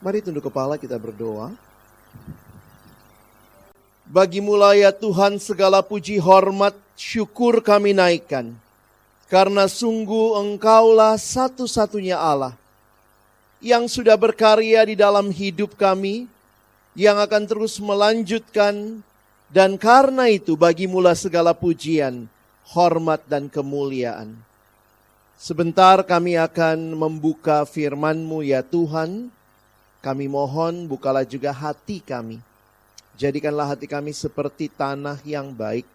Mari tunduk kepala, kita berdoa. Bagimu-lah ya Tuhan segala puji, hormat, syukur kami naikkan. Karena sungguh Engkaulah satu-satunya Allah yang sudah berkarya di dalam hidup kami, yang akan terus melanjutkan, dan karena itu bagimu-lah segala pujian, hormat, dan kemuliaan. Sebentar kami akan membuka firman-Mu ya Tuhan. Kami mohon bukalah juga hati kami. Jadikanlah hati kami seperti tanah yang baik,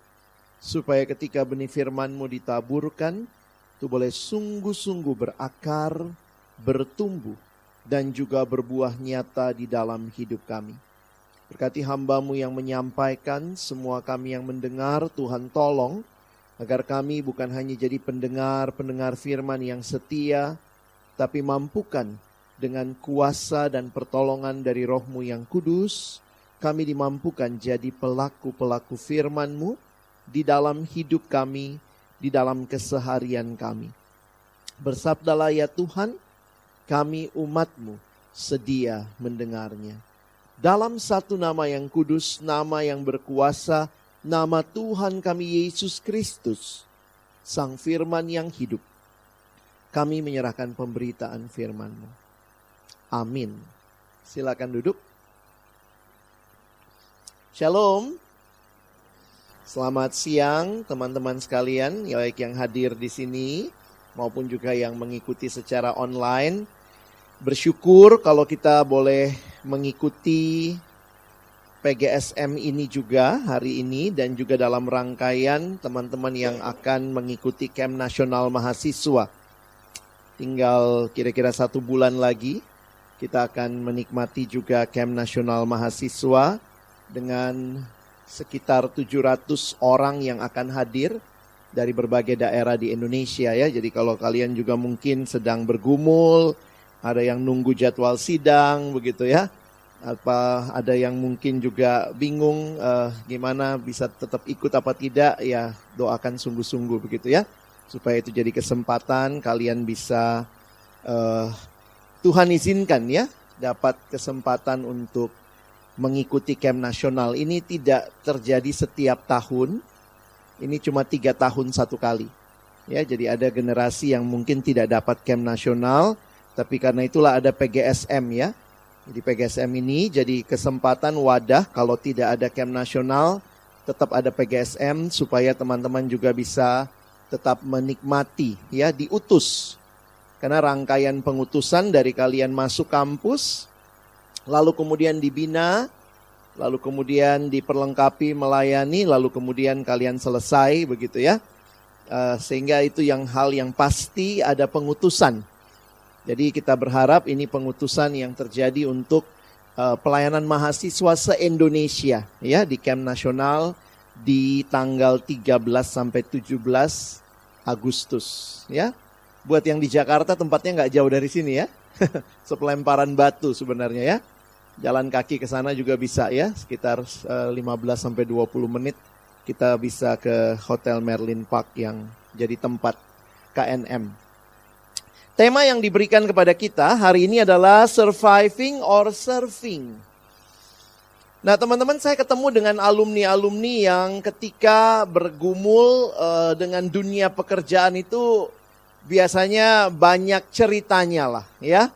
supaya ketika benih firman-Mu ditaburkan, itu boleh sungguh-sungguh berakar, bertumbuh, dan juga berbuah nyata di dalam hidup kami. Berkati hamba-Mu yang menyampaikan, semua kami yang mendengar, Tuhan tolong, agar kami bukan hanya jadi pendengar firman yang setia, tapi mampukan dengan kuasa dan pertolongan dari Roh-Mu yang kudus, kami dimampukan jadi pelaku-pelaku firman-Mu di dalam hidup kami, di dalam keseharian kami. Bersabdalah ya Tuhan, kami umat-Mu sedia mendengarnya. Dalam satu nama yang kudus, nama yang berkuasa, nama Tuhan kami Yesus Kristus, Sang Firman yang hidup, kami menyerahkan pemberitaan firman-Mu. Amin. Silakan duduk. Shalom. Selamat siang teman-teman sekalian, baik yang hadir di sini maupun juga yang mengikuti secara online. Bersyukur kalau kita boleh mengikuti PGSM ini juga hari ini, dan juga dalam rangkaian teman-teman yang akan mengikuti Camp Nasional Mahasiswa. Tinggal kira-kira 1 bulan lagi kita akan menikmati juga Camp Nasional Mahasiswa dengan sekitar 700 orang yang akan hadir dari berbagai daerah di Indonesia ya. Jadi kalau kalian juga mungkin sedang bergumul, ada yang nunggu jadwal sidang begitu ya, apa ada yang mungkin juga bingung gimana bisa tetap ikut apa tidak, ya doakan sungguh-sungguh begitu ya, supaya itu jadi kesempatan kalian bisa Tuhan izinkan ya dapat kesempatan untuk mengikuti Camp Nasional. Ini tidak terjadi setiap tahun, ini cuma 3 tahun 1 kali ya. Jadi ada generasi yang mungkin tidak dapat Camp Nasional, tapi karena itulah ada PGSM ya. Jadi PGSM ini jadi kesempatan wadah, kalau tidak ada Camp Nasional tetap ada PGSM, supaya teman-teman juga bisa tetap menikmati ya, diutus. Karena rangkaian pengutusan dari kalian masuk kampus, lalu kemudian dibina, lalu kemudian diperlengkapi melayani, lalu kemudian kalian selesai begitu ya. Sehingga itu hal yang pasti ada pengutusan. Jadi kita berharap ini pengutusan yang terjadi untuk pelayanan mahasiswa se-Indonesia ya, di Camp Nasional di tanggal 13 sampai 17 Agustus ya. Buat yang di Jakarta tempatnya nggak jauh dari sini ya. Sepelemparan batu sebenarnya ya. Jalan kaki ke sana juga bisa ya, sekitar 15 sampai 20 menit kita bisa ke Hotel Merlin Park yang jadi tempat KNM. Tema yang diberikan kepada kita hari ini adalah surviving or serving. Nah teman-teman, saya ketemu dengan alumni-alumni yang ketika bergumul dengan dunia pekerjaan itu biasanya banyak ceritanya lah ya.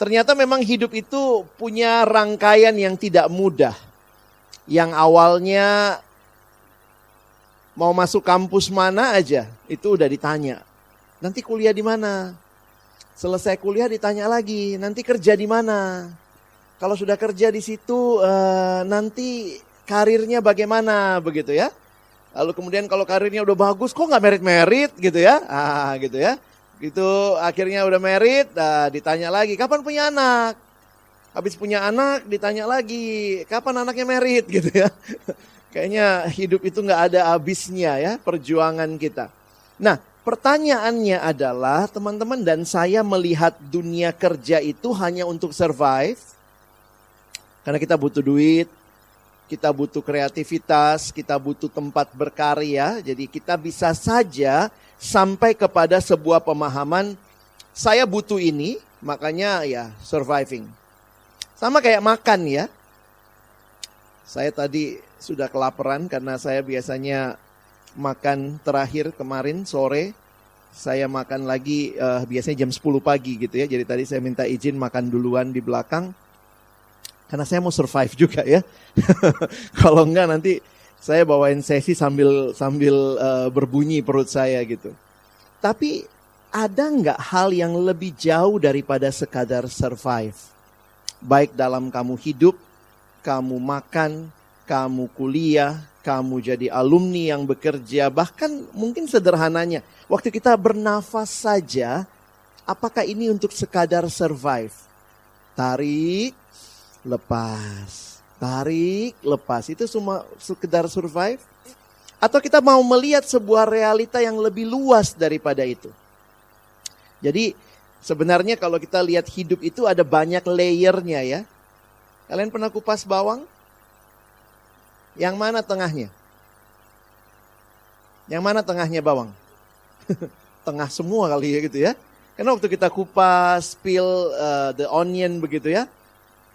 Ternyata memang hidup itu punya rangkaian yang tidak mudah. Yang awalnya mau masuk kampus mana aja, itu udah ditanya. Nanti kuliah di mana? Selesai kuliah ditanya lagi, nanti kerja di mana? Kalau sudah kerja di situ, nanti karirnya bagaimana begitu ya? Lalu kemudian kalau karirnya udah bagus, kok nggak merit-merit gitu ya? Gitu ya. Gitu akhirnya udah merit, ditanya lagi, kapan punya anak? Habis punya anak, ditanya lagi, kapan anaknya merit gitu ya? Kayaknya hidup itu nggak ada habisnya ya, perjuangan kita. Nah, pertanyaannya adalah, teman-teman dan saya melihat dunia kerja itu hanya untuk survive. Karena kita butuh duit, kita butuh kreativitas, kita butuh tempat berkarya. Jadi kita bisa saja sampai kepada sebuah pemahaman, saya butuh ini, makanya ya surviving. Sama kayak makan ya. Saya tadi sudah kelaparan karena saya biasanya makan terakhir kemarin sore. Saya makan lagi biasanya jam 10 pagi gitu ya. Jadi tadi saya minta izin makan duluan di belakang. Karena saya mau survive juga ya. Kalau enggak nanti saya bawain sesi sambil berbunyi perut saya gitu. Tapi ada enggak hal yang lebih jauh daripada sekadar survive? Baik dalam kamu hidup, kamu makan, kamu kuliah, kamu jadi alumni yang bekerja, bahkan mungkin sederhananya, waktu kita bernafas saja, apakah ini untuk sekadar survive? Tarik, lepas, tarik, lepas. Itu semua sekedar survive? Atau kita mau melihat sebuah realita yang lebih luas daripada itu? Jadi sebenarnya kalau kita lihat hidup itu ada banyak layernya ya. Kalian pernah kupas bawang? Yang mana tengahnya? Yang mana tengahnya bawang? Tengah semua kali ya gitu ya. Karena waktu kita kupas, peel the onion begitu ya.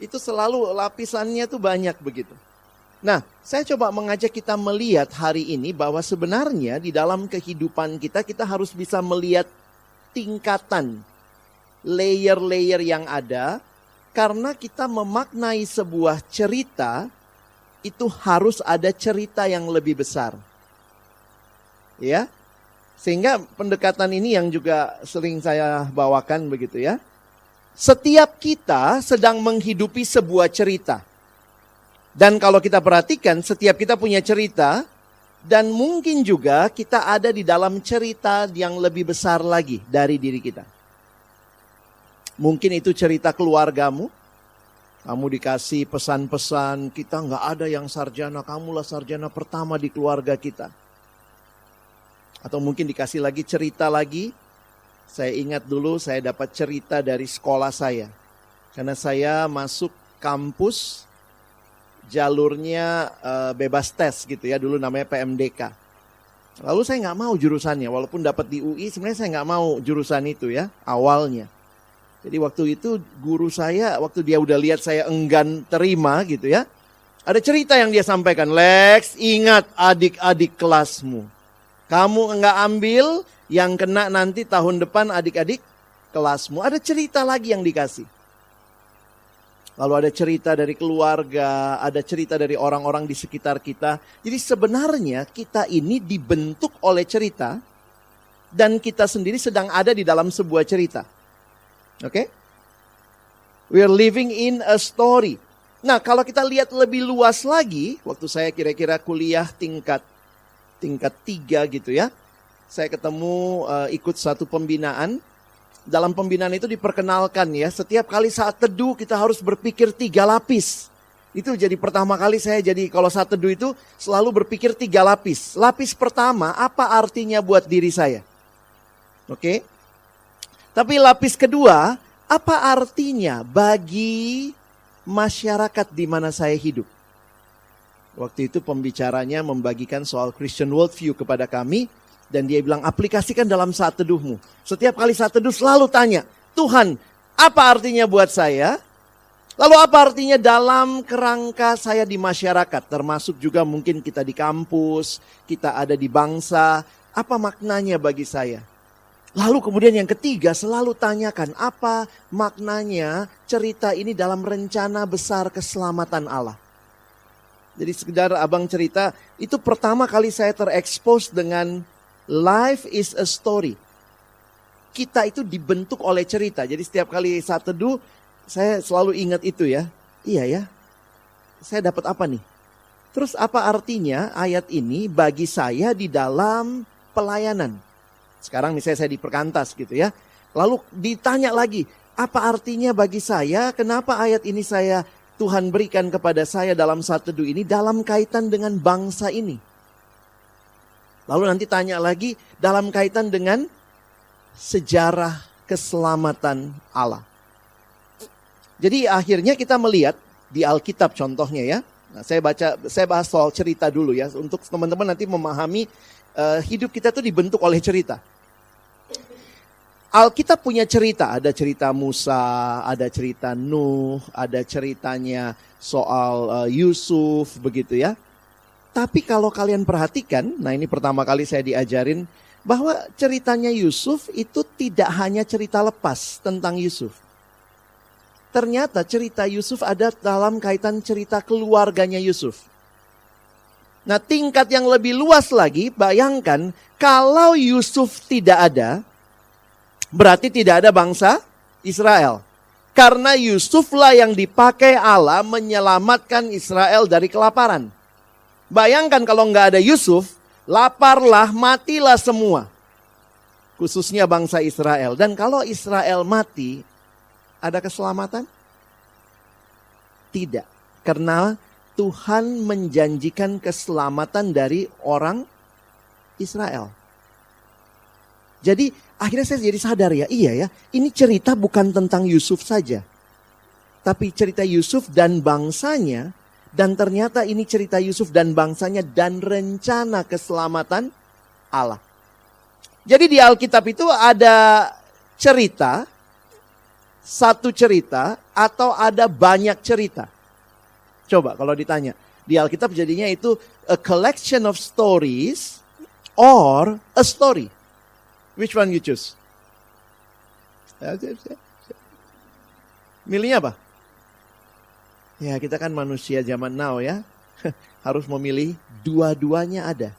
Itu selalu lapisannya tuh banyak begitu. Nah, saya coba mengajak kita melihat hari ini bahwa sebenarnya di dalam kehidupan kita, kita harus bisa melihat tingkatan, layer-layer yang ada. Karena kita memaknai sebuah cerita, itu harus ada cerita yang lebih besar. Ya, sehingga pendekatan ini yang juga sering saya bawakan begitu ya. Setiap kita sedang menghidupi sebuah cerita. Dan kalau kita perhatikan, setiap kita punya cerita. Dan mungkin juga kita ada di dalam cerita yang lebih besar lagi dari diri kita. Mungkin itu cerita keluargamu. Kamu dikasih pesan-pesan, kita nggak ada yang sarjana, kamulah sarjana pertama di keluarga kita. Atau mungkin dikasih lagi cerita lagi. Saya ingat dulu saya dapat cerita dari sekolah saya. Karena saya masuk kampus, jalurnya bebas tes gitu ya, dulu namanya PMDK. Lalu saya nggak mau jurusannya, walaupun dapat di UI, sebenarnya saya nggak mau jurusan itu ya, awalnya. Jadi waktu itu guru saya, waktu dia udah lihat saya enggan terima gitu ya, ada cerita yang dia sampaikan, Lex, ingat adik-adik kelasmu. Kamu nggak ambil, yang kena nanti tahun depan adik-adik kelasmu. Ada cerita lagi yang dikasih. Lalu ada cerita dari keluarga, ada cerita dari orang-orang di sekitar kita. Jadi sebenarnya kita ini dibentuk oleh cerita, dan kita sendiri sedang ada di dalam sebuah cerita. Oke? We are living in a story. Nah, kalau kita lihat lebih luas lagi, waktu saya kira-kira kuliah tingkat 3 gitu ya. Saya ketemu ikut satu pembinaan. Dalam pembinaan itu diperkenalkan ya, setiap kali saat teduh kita harus berpikir 3 lapis. Itu jadi pertama kali saya jadi kalau saat teduh itu selalu berpikir 3 lapis. Lapis pertama, apa artinya buat diri saya? Oke? Tapi lapis kedua, apa artinya bagi masyarakat di mana saya hidup? Waktu itu pembicaranya membagikan soal Christian worldview kepada kami. Dan dia bilang, aplikasikan dalam saat teduhmu. Setiap kali saat teduh selalu tanya, Tuhan, apa artinya buat saya? Lalu apa artinya dalam kerangka saya di masyarakat? Termasuk juga mungkin kita di kampus, kita ada di bangsa. Apa maknanya bagi saya? Lalu kemudian yang ketiga selalu tanyakan, apa maknanya cerita ini dalam rencana besar keselamatan Allah? Jadi sekedar abang cerita, itu pertama kali saya terekspos dengan life is a story. Kita itu dibentuk oleh cerita. Jadi setiap kali saat teduh, saya selalu ingat itu ya. Iya ya, saya dapat apa nih? Terus apa artinya ayat ini bagi saya di dalam pelayanan? Sekarang misalnya saya di Perkantas gitu ya. Lalu ditanya lagi, apa artinya bagi saya? Kenapa ayat ini Tuhan berikan kepada saya dalam saat teduh ini dalam kaitan dengan bangsa ini? Lalu nanti tanya lagi dalam kaitan dengan sejarah keselamatan Allah. Jadi akhirnya kita melihat di Alkitab contohnya ya. Nah, saya bahas soal cerita dulu ya. Untuk teman-teman nanti memahami hidup kita tuh dibentuk oleh cerita. Alkitab punya cerita, ada cerita Musa, ada cerita Nuh, ada ceritanya soal Yusuf, begitu ya. Tapi kalau kalian perhatikan, nah ini pertama kali saya diajarin, bahwa ceritanya Yusuf itu tidak hanya cerita lepas tentang Yusuf. Ternyata cerita Yusuf ada dalam kaitan cerita keluarganya Yusuf. Nah, tingkat yang lebih luas lagi, bayangkan kalau Yusuf tidak ada, berarti tidak ada bangsa Israel. Karena Yusuflah yang dipakai Allah menyelamatkan Israel dari kelaparan. Bayangkan kalau nggak ada Yusuf, laparlah, matilah semua. Khususnya bangsa Israel. Dan kalau Israel mati, ada keselamatan? Tidak. Karena Tuhan menjanjikan keselamatan dari orang Israel. Jadi akhirnya saya jadi sadar ya, iya ya, ini cerita bukan tentang Yusuf saja. Tapi cerita Yusuf dan bangsanya, dan ternyata ini cerita Yusuf dan bangsanya dan rencana keselamatan Allah. Jadi di Alkitab itu ada cerita, satu cerita atau ada banyak cerita. Coba kalau ditanya, di Alkitab jadinya itu a collection of stories or a story. Which one you choose? Milihnya apa? Ya kita kan manusia zaman now ya. Harus memilih dua-duanya ada.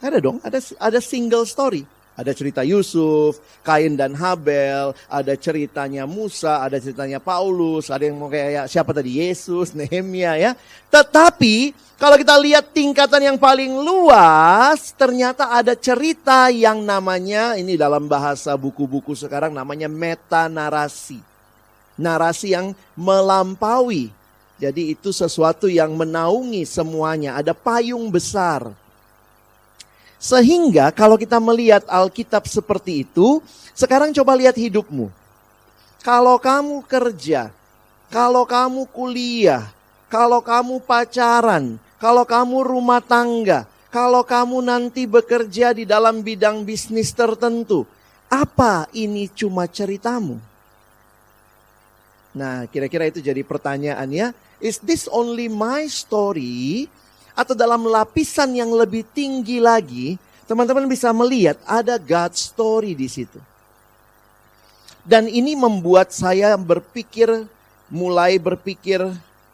Ada dong, ada single story. Ada cerita Yusuf, Kain dan Habel, ada ceritanya Musa, ada ceritanya Paulus, ada yang mau kayak siapa tadi, Yesus, Nehemia ya. Tetapi kalau kita lihat tingkatan yang paling luas, ternyata ada cerita yang namanya, ini dalam bahasa buku-buku sekarang namanya metanarasi. Narasi yang melampaui. Jadi itu sesuatu yang menaungi semuanya, ada payung besar. Sehingga kalau kita melihat Alkitab seperti itu, sekarang coba lihat hidupmu. Kalau kamu kerja, kalau kamu kuliah, kalau kamu pacaran, kalau kamu rumah tangga, kalau kamu nanti bekerja di dalam bidang bisnis tertentu, apa ini cuma ceritamu? Nah, kira-kira itu jadi pertanyaannya, is this only my story? Atau dalam lapisan yang lebih tinggi lagi, teman-teman bisa melihat ada God's story di situ. Dan ini membuat saya mulai berpikir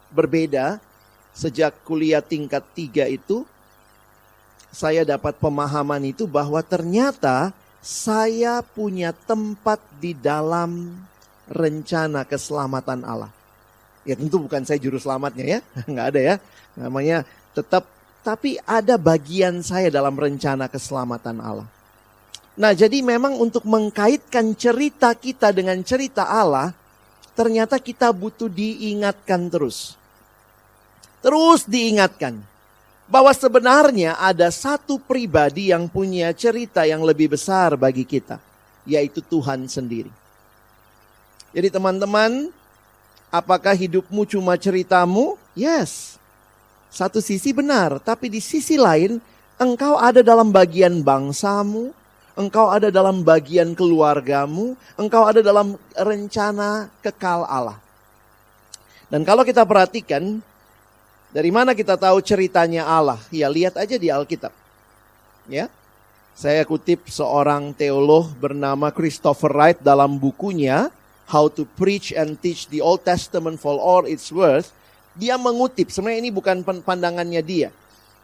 berbeda. Sejak kuliah tingkat 3 itu, saya dapat pemahaman itu bahwa ternyata saya punya tempat di dalam rencana keselamatan Allah. Ya tentu bukan saya juru selamatnya ya, nggak ada ya. Namanya tapi ada bagian saya dalam rencana keselamatan Allah. Nah, jadi memang untuk mengkaitkan cerita kita dengan cerita Allah, ternyata kita butuh diingatkan terus. Terus diingatkan bahwa sebenarnya ada satu pribadi yang punya cerita yang lebih besar bagi kita, yaitu Tuhan sendiri. Jadi teman-teman, apakah hidupmu cuma ceritamu? Yes. Satu sisi benar, tapi di sisi lain engkau ada dalam bagian bangsamu, engkau ada dalam bagian keluargamu, engkau ada dalam rencana kekal Allah. Dan kalau kita perhatikan, dari mana kita tahu ceritanya Allah? Ya lihat aja di Alkitab. Ya, saya kutip seorang teolog bernama Christopher Wright dalam bukunya How to Preach and Teach the Old Testament for All Its Worth. Dia mengutip, sebenarnya ini bukan pandangannya dia.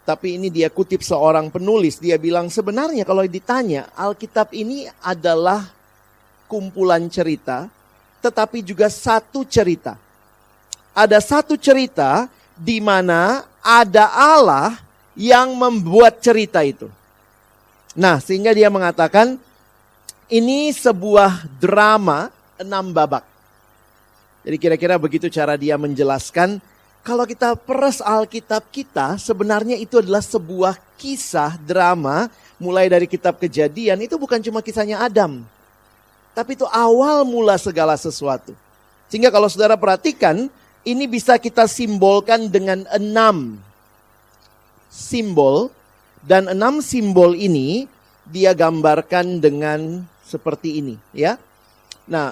Tapi ini dia kutip seorang penulis. Dia bilang sebenarnya kalau ditanya, Alkitab ini adalah kumpulan cerita, tetapi juga satu cerita. Ada satu cerita di mana ada Allah yang membuat cerita itu. Nah, sehingga dia mengatakan, ini sebuah drama 6 babak. Jadi kira-kira begitu cara dia menjelaskan. Kalau kita peres Alkitab kita, sebenarnya itu adalah sebuah kisah drama, mulai dari kitab Kejadian, itu bukan cuma kisahnya Adam. Tapi itu awal mula segala sesuatu. Sehingga kalau saudara perhatikan, ini bisa kita simbolkan dengan 6 simbol. Dan 6 simbol ini, dia gambarkan dengan seperti ini, ya. Nah,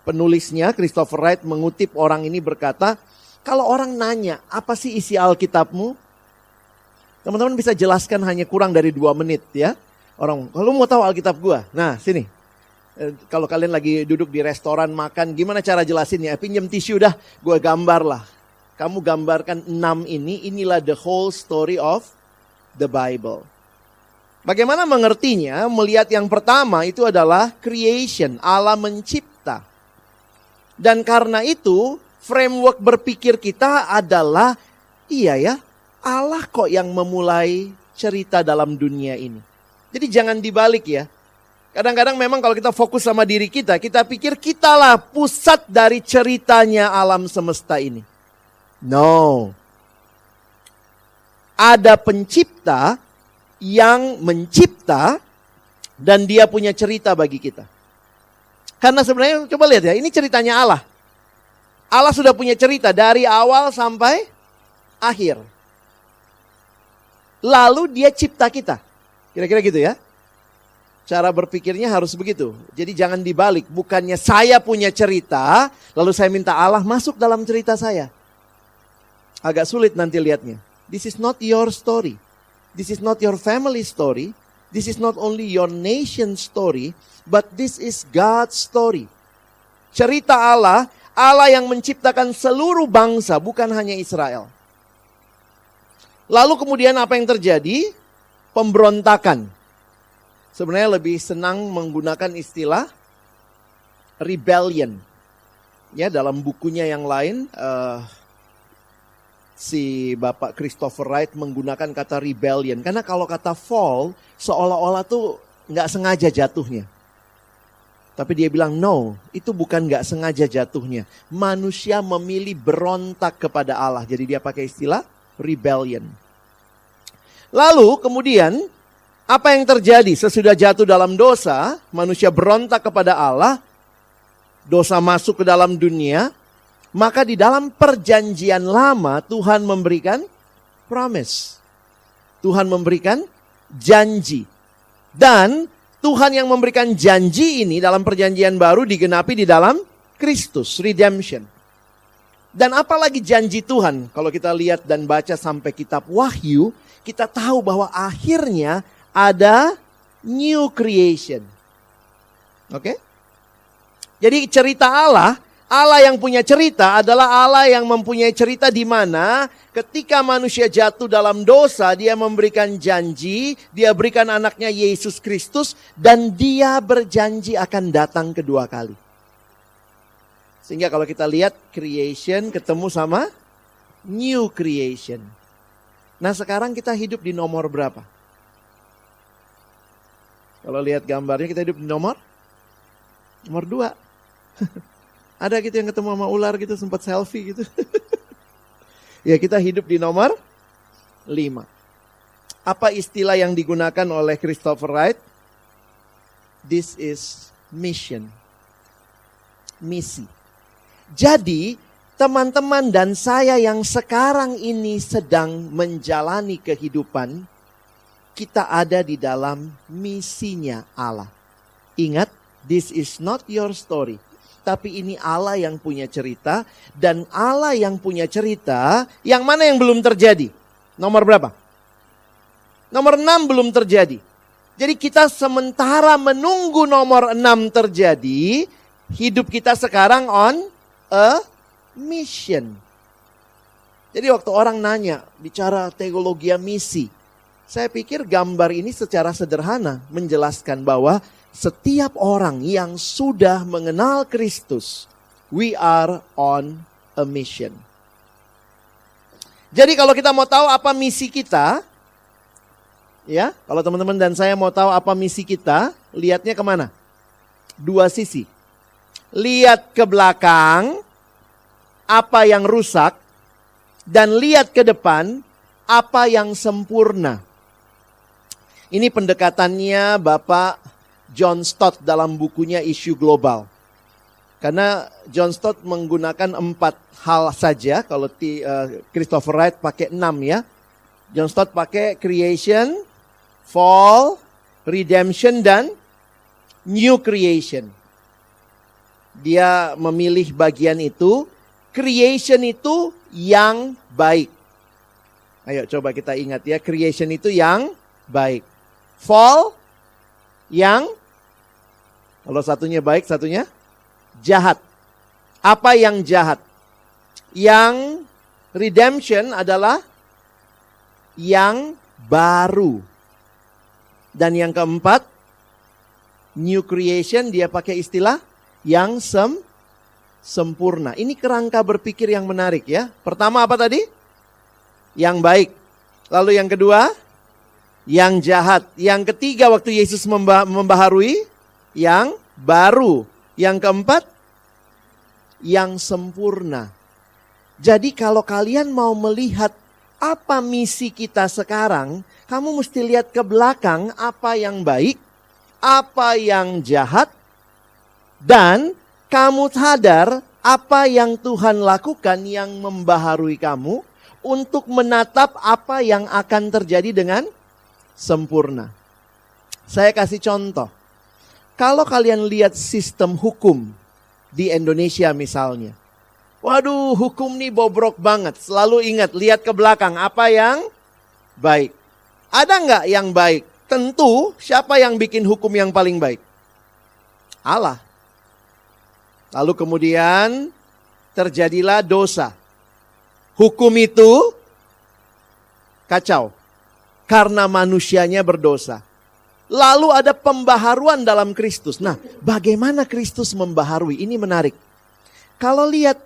penulisnya Christopher Wright mengutip orang ini berkata, kalau orang nanya, apa sih isi Alkitabmu? Teman-teman bisa jelaskan hanya kurang dari 2 menit, ya. Orang, kalau mau tahu Alkitab gua, nah sini. Kalau kalian lagi duduk di restoran makan, gimana cara jelasinnya? Pinjam tisu dah, gua gambar lah. Kamu gambarkan 6 ini, inilah the whole story of the Bible. Bagaimana mengertinya? Melihat yang pertama itu adalah creation, Allah mencipta. Dan karena itu, framework berpikir kita adalah, iya ya, Allah kok yang memulai cerita dalam dunia ini. Jadi jangan dibalik ya. Kadang-kadang memang kalau kita fokus sama diri kita pikir kitalah pusat dari ceritanya alam semesta ini. No. Ada pencipta yang mencipta dan dia punya cerita bagi kita. Karena sebenarnya coba lihat ya, ini ceritanya Allah. Allah sudah punya cerita dari awal sampai akhir. Lalu dia cipta kita. Kira-kira gitu ya. Cara berpikirnya harus begitu. Jadi jangan dibalik. Bukannya saya punya cerita, lalu saya minta Allah masuk dalam cerita saya. Agak sulit nanti lihatnya. This is not your story. This is not your family story. This is not only your nation story, but this is God's story. Cerita Allah, Allah yang menciptakan seluruh bangsa, bukan hanya Israel. Lalu kemudian apa yang terjadi? Pemberontakan. Sebenarnya lebih senang menggunakan istilah rebellion. Ya, dalam bukunya yang lain, si Bapak Christopher Wright menggunakan kata rebellion. Karena kalau kata fall, seolah-olah tuh nggak sengaja jatuhnya. Tapi dia bilang, no, itu bukan nggak sengaja jatuhnya. Manusia memilih berontak kepada Allah. Jadi dia pakai istilah rebellion. Lalu kemudian, apa yang terjadi sesudah jatuh dalam dosa, manusia berontak kepada Allah, dosa masuk ke dalam dunia, maka di dalam perjanjian lama Tuhan memberikan promise. Tuhan memberikan janji. Dan Tuhan yang memberikan janji ini dalam perjanjian baru digenapi di dalam Kristus, redemption. Dan apalagi janji Tuhan, kalau kita lihat dan baca sampai kitab Wahyu, kita tahu bahwa akhirnya ada new creation. Oke? Jadi cerita Allah, Allah yang punya cerita adalah Allah yang mempunyai cerita di mana ketika manusia jatuh dalam dosa, dia memberikan janji, dia berikan anaknya Yesus Kristus, dan dia berjanji akan datang kedua kali. Sehingga kalau kita lihat creation ketemu sama new creation. Nah sekarang kita hidup di nomor berapa? Kalau lihat gambarnya kita hidup di nomor 2. Ada gitu yang ketemu sama ular gitu, sempat selfie gitu. Ya kita hidup di nomor 5. Apa istilah yang digunakan oleh Christopher Wright? This is mission. Misi. Jadi teman-teman dan saya yang sekarang ini sedang menjalani kehidupan, kita ada di dalam misinya Allah. Ingat, this is not your story. Tapi ini Allah yang punya cerita. Dan Allah yang punya cerita, yang mana yang belum terjadi? Nomor berapa? Nomor 6 belum terjadi. Jadi kita sementara menunggu nomor 6 terjadi, hidup kita sekarang on a mission. Jadi waktu orang nanya, bicara teologi misi, saya pikir gambar ini secara sederhana menjelaskan bahwa setiap orang yang sudah mengenal Kristus, we are on a mission. Jadi kalau kita mau tahu apa misi kita, ya, kalau teman-teman dan saya mau tahu apa misi kita, lihatnya kemana? 2 sisi. Lihat ke belakang, apa yang rusak, dan lihat ke depan, apa yang sempurna. Ini pendekatannya Bapak John Stott dalam bukunya Isu Global. Karena John Stott menggunakan 4 hal saja, kalau Christopher Wright pakai 6 ya. John Stott pakai creation, fall, redemption, dan New creation. Dia memilih bagian itu. Creation itu yang baik. Ayo coba kita ingat ya. Creation itu yang baik. Fall yang, kalau satunya baik, satunya jahat. Apa yang jahat? Yang redemption adalah yang baru. Dan yang keempat, new creation, dia pakai istilah yang sempurna. Ini kerangka berpikir yang menarik ya. Pertama apa tadi? Yang baik. Lalu yang kedua, yang jahat. Yang ketiga waktu Yesus membaharui, yang baru. Yang keempat, yang sempurna. Jadi kalau kalian mau melihat apa misi kita sekarang, kamu mesti lihat ke belakang apa yang baik, apa yang jahat, dan kamu sadar apa yang Tuhan lakukan yang membaharui kamu untuk menatap apa yang akan terjadi dengan sempurna. Saya kasih contoh. Kalau kalian lihat sistem hukum di Indonesia misalnya. Waduh, hukum nih bobrok banget. Selalu ingat, lihat ke belakang apa yang baik. Ada nggak yang baik? Tentu, siapa yang bikin hukum yang paling baik? Allah. Lalu kemudian terjadilah dosa. Hukum itu kacau. Karena manusianya berdosa. Lalu ada pembaharuan dalam Kristus. Nah, bagaimana Kristus membaharui? Ini menarik. Kalau lihat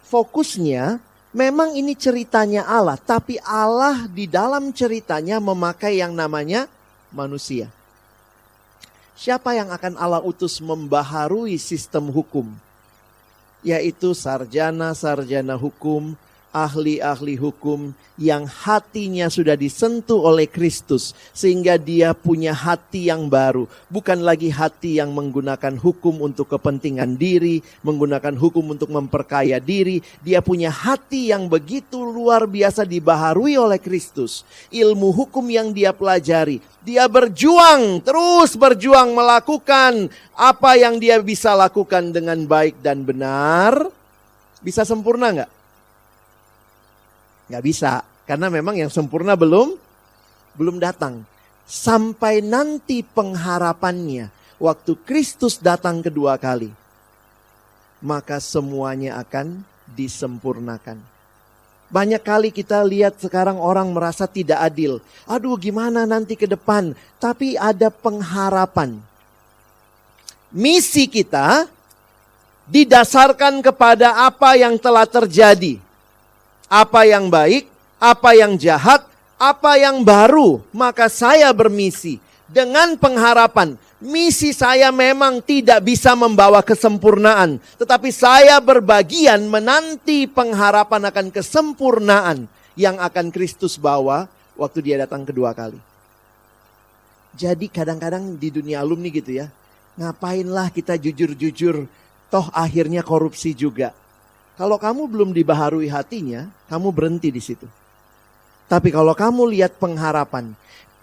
fokusnya, memang ini ceritanya Allah. Tapi Allah di dalam ceritanya memakai yang namanya manusia. Siapa yang akan Allah utus membaharui sistem hukum? Yaitu sarjana-sarjana hukum, ahli-ahli hukum yang hatinya sudah disentuh oleh Kristus. Sehingga dia punya hati yang baru. Bukan lagi hati yang menggunakan hukum untuk kepentingan diri. Menggunakan hukum untuk memperkaya diri. Dia punya hati yang begitu luar biasa dibaharui oleh Kristus. Ilmu hukum yang dia pelajari. Dia berjuang, terus berjuang melakukan apa yang dia bisa lakukan dengan baik dan benar. Bisa sempurna nggak? Nggak bisa, karena memang yang sempurna belum datang. Sampai nanti pengharapannya, waktu Kristus datang kedua kali, maka semuanya akan disempurnakan. Banyak kali kita lihat sekarang orang merasa tidak adil. Aduh, gimana nanti ke depan? Tapi ada pengharapan. Misi kita didasarkan kepada apa yang telah terjadi. Apa yang baik, apa yang jahat, apa yang baru. Maka saya bermisi dengan pengharapan. Misi saya memang tidak bisa membawa kesempurnaan. Tetapi saya berbagian menanti pengharapan akan kesempurnaan yang akan Kristus bawa waktu dia datang kedua kali. Jadi kadang-kadang di dunia alumni gitu ya. Ngapainlah kita jujur-jujur, toh akhirnya korupsi juga. Kalau kamu belum dibaharui hatinya, kamu berhenti di situ. Tapi kalau kamu lihat pengharapan,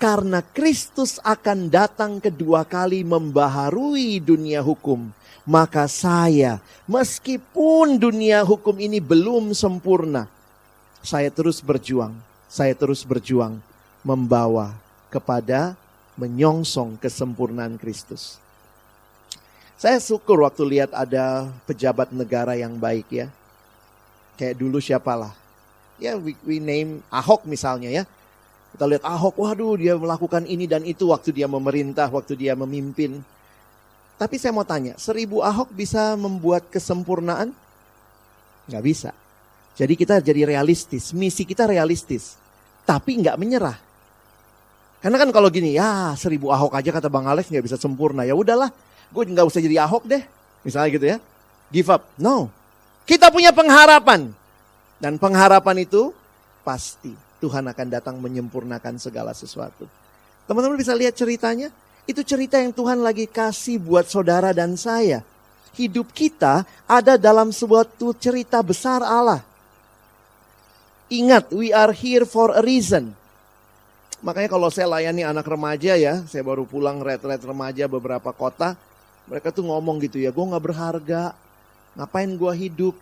karena Kristus akan datang kedua kali membaharui dunia hukum, maka saya, meskipun dunia hukum ini belum sempurna, saya terus berjuang membawa kepada menyongsong kesempurnaan Kristus. Saya syukur waktu lihat ada pejabat negara yang baik ya. Kayak dulu siapalah. Ya we name Ahok misalnya ya. Kita lihat Ahok, waduh dia melakukan ini dan itu waktu dia memerintah, waktu dia memimpin. Tapi saya mau tanya, 1000 Ahok bisa membuat kesempurnaan? Nggak bisa. Jadi kita jadi realistis, misi kita realistis. Tapi nggak menyerah. Karena kan kalau gini, ya 1000 Ahok aja kata Bang Alex nggak bisa sempurna. Ya udahlah, gue nggak usah jadi Ahok deh. Misalnya gitu ya, give up. No. Kita punya pengharapan. Dan pengharapan itu pasti Tuhan akan datang menyempurnakan segala sesuatu. Teman-teman bisa lihat ceritanya? Itu cerita yang Tuhan lagi kasih buat saudara dan saya. Hidup kita ada dalam suatu cerita besar Allah. Ingat, we are here for a reason. Makanya kalau saya layani anak remaja ya, saya baru pulang retret remaja beberapa kota. Mereka tuh ngomong gitu ya, gue gak berharga, ngapain gue hidup.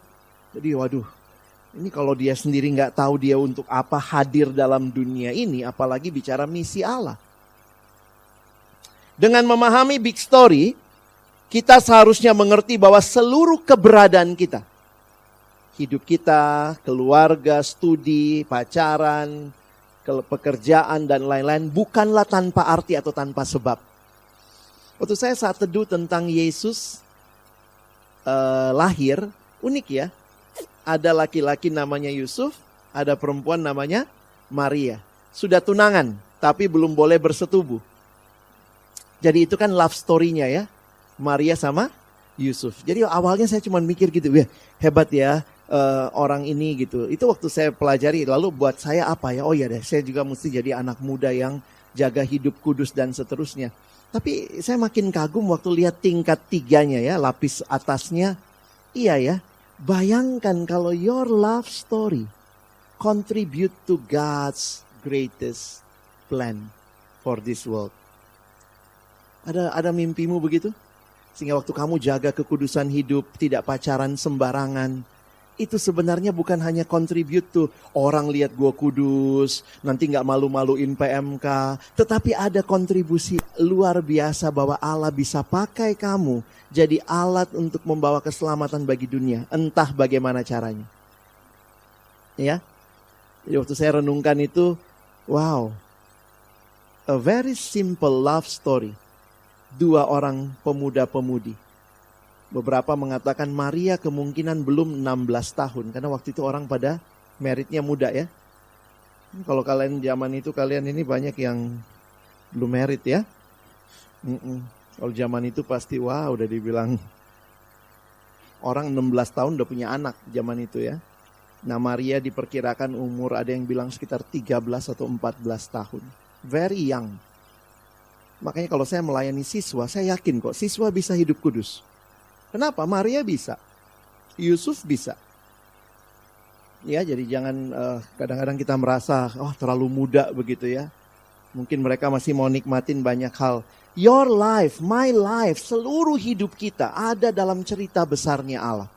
Jadi waduh, ini kalau dia sendiri gak tahu dia untuk apa hadir dalam dunia ini, apalagi bicara misi Allah. Dengan memahami big story, kita seharusnya mengerti bahwa seluruh keberadaan kita, hidup kita, keluarga, studi, pacaran, pekerjaan, dan lain-lain, bukanlah tanpa arti atau tanpa sebab. Waktu saya saat teduh tentang Yesus lahir, unik ya. Ada laki-laki namanya Yusuf, ada perempuan namanya Maria. Sudah tunangan, tapi belum boleh bersetubuh. Jadi itu kan love story-nya ya, Maria sama Yusuf. Jadi awalnya saya cuma mikir gitu, ya hebat ya orang ini gitu. Itu waktu saya pelajari, lalu buat saya apa ya? Oh ya deh, saya juga mesti jadi anak muda yang jaga hidup kudus dan seterusnya. Tapi saya makin kagum waktu lihat tingkat 3-nya ya, lapis atasnya. Iya ya, bayangkan kalau your love story contribute to God's greatest plan for this world. Ada mimpimu begitu? Sehingga waktu kamu jaga kekudusan hidup, tidak pacaran sembarangan, itu sebenarnya bukan hanya contribute to orang lihat gua kudus, nanti gak malu-maluin PMK, tetapi ada kontribusi luar biasa bahwa Allah bisa pakai kamu jadi alat untuk membawa keselamatan bagi dunia, entah bagaimana caranya. Ya, jadi waktu saya renungkan itu, wow, a very simple love story. 2 orang pemuda-pemudi. Beberapa mengatakan Maria kemungkinan belum 16 tahun. Karena waktu itu orang pada meritnya muda ya. Kalau kalian zaman itu, kalian ini banyak yang belum merit ya. Kalau zaman itu pasti wah udah dibilang orang 16 tahun udah punya anak zaman itu ya. Nah Maria diperkirakan umur ada yang bilang sekitar 13 atau 14 tahun. Very young. Makanya kalau saya melayani siswa, saya yakin kok siswa bisa hidup kudus. Kenapa? Maria bisa. Yusuf bisa. Ya, jadi jangan kadang-kadang kita merasa, oh terlalu muda begitu ya. Mungkin mereka masih mau nikmatin banyak hal. Your life, my life, seluruh hidup kita ada dalam cerita besarnya Allah.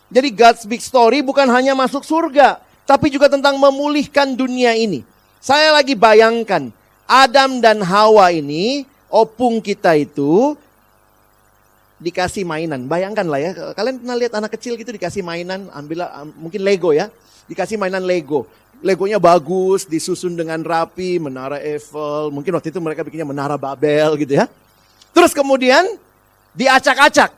Jadi God's big story bukan hanya masuk surga, tapi juga tentang memulihkan dunia ini. Saya lagi bayangkan, Adam dan Hawa ini, opung kita itu, dikasih mainan. Bayangkan lah ya, kalian pernah lihat anak kecil gitu dikasih mainan, ambillah mungkin Lego ya, dikasih mainan Lego. Legonya bagus, disusun dengan rapi, menara Eiffel, mungkin waktu itu mereka bikinnya menara Babel gitu ya. Terus kemudian diacak-acak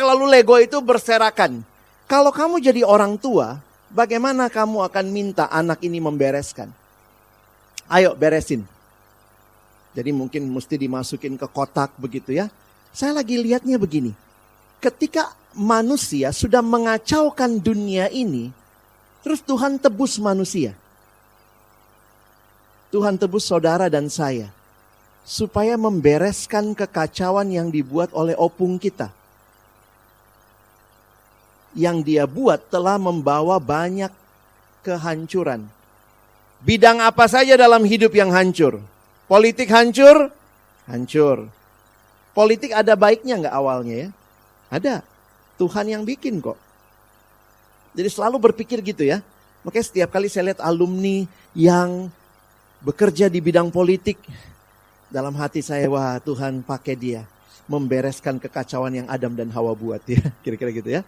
lalu Lego itu berserakan. Kalau kamu jadi orang tua, bagaimana kamu akan minta anak ini membereskan? Ayo beresin. Jadi mungkin mesti dimasukin ke kotak begitu ya. Saya lagi lihatnya begini. Ketika manusia sudah mengacaukan dunia ini, terus Tuhan tebus manusia. Tuhan tebus saudara dan saya. Supaya membereskan kekacauan yang dibuat oleh opung kita. Yang dia buat telah membawa banyak kehancuran. Bidang apa saja dalam hidup yang hancur? Politik hancur? Hancur. Politik ada baiknya nggak awalnya ya? Ada. Tuhan yang bikin kok. Jadi selalu berpikir gitu ya. Makanya setiap kali saya lihat alumni yang bekerja di bidang politik, dalam hati saya, wah Tuhan pakai dia membereskan kekacauan yang Adam dan Hawa buat ya. Kira-kira gitu ya.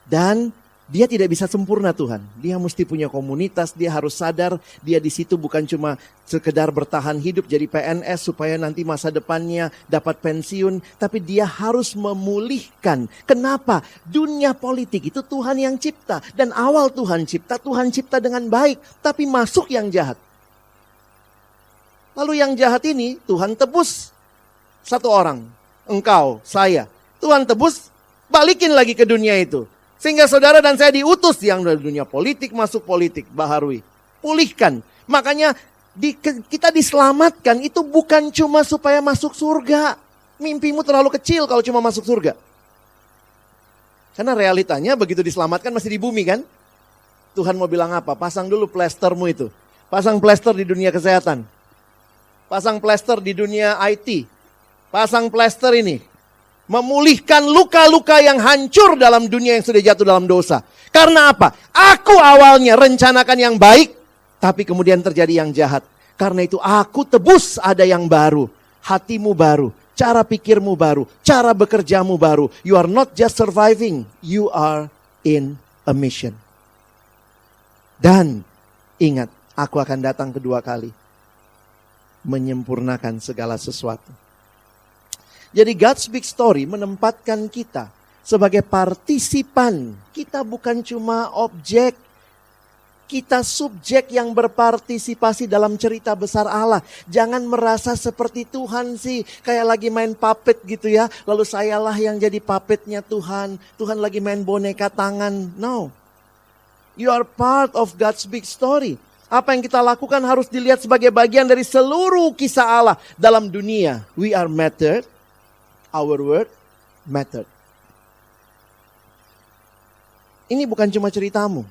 Dan dia tidak bisa sempurna Tuhan. Dia mesti punya komunitas, dia harus sadar dia di situ bukan cuma sekedar bertahan hidup jadi PNS supaya nanti masa depannya dapat pensiun, tapi dia harus memulihkan. Kenapa? Dunia politik itu Tuhan yang cipta dan awal Tuhan cipta dengan baik, tapi masuk yang jahat. Lalu yang jahat ini Tuhan tebus satu orang, engkau, saya. Tuhan tebus, balikin lagi ke dunia itu. Sehingga saudara dan saya diutus yang dari dunia politik masuk politik, baharui. Pulihkan. Makanya kita diselamatkan itu bukan cuma supaya masuk surga. Mimpimu terlalu kecil kalau cuma masuk surga. Karena realitanya begitu diselamatkan masih di bumi kan. Tuhan mau bilang apa? Pasang dulu plestermu itu. Pasang plester di dunia kesehatan. Pasang plester di dunia IT. pasang plester ini. Memulihkan luka-luka yang hancur dalam dunia yang sudah jatuh dalam dosa. Karena apa? Aku awalnya rencanakan yang baik, tapi kemudian terjadi yang jahat. Karena itu aku tebus ada yang baru. Hatimu baru, cara pikirmu baru, cara bekerjamu baru. You are not just surviving, you are in a mission. Dan ingat, aku akan datang kedua kali. Menyempurnakan segala sesuatu. Jadi God's Big Story menempatkan kita sebagai partisipan. Kita bukan cuma objek. Kita subjek yang berpartisipasi dalam cerita besar Allah. Jangan merasa seperti Tuhan sih. Kayak lagi main puppet gitu ya. Lalu sayalah yang jadi puppetnya Tuhan. Tuhan lagi main boneka tangan. No. You are part of God's Big Story. Apa yang kita lakukan harus dilihat sebagai bagian dari seluruh kisah Allah dalam dunia. We are mattered. Our word mattered. Ini bukan cuma ceritamu.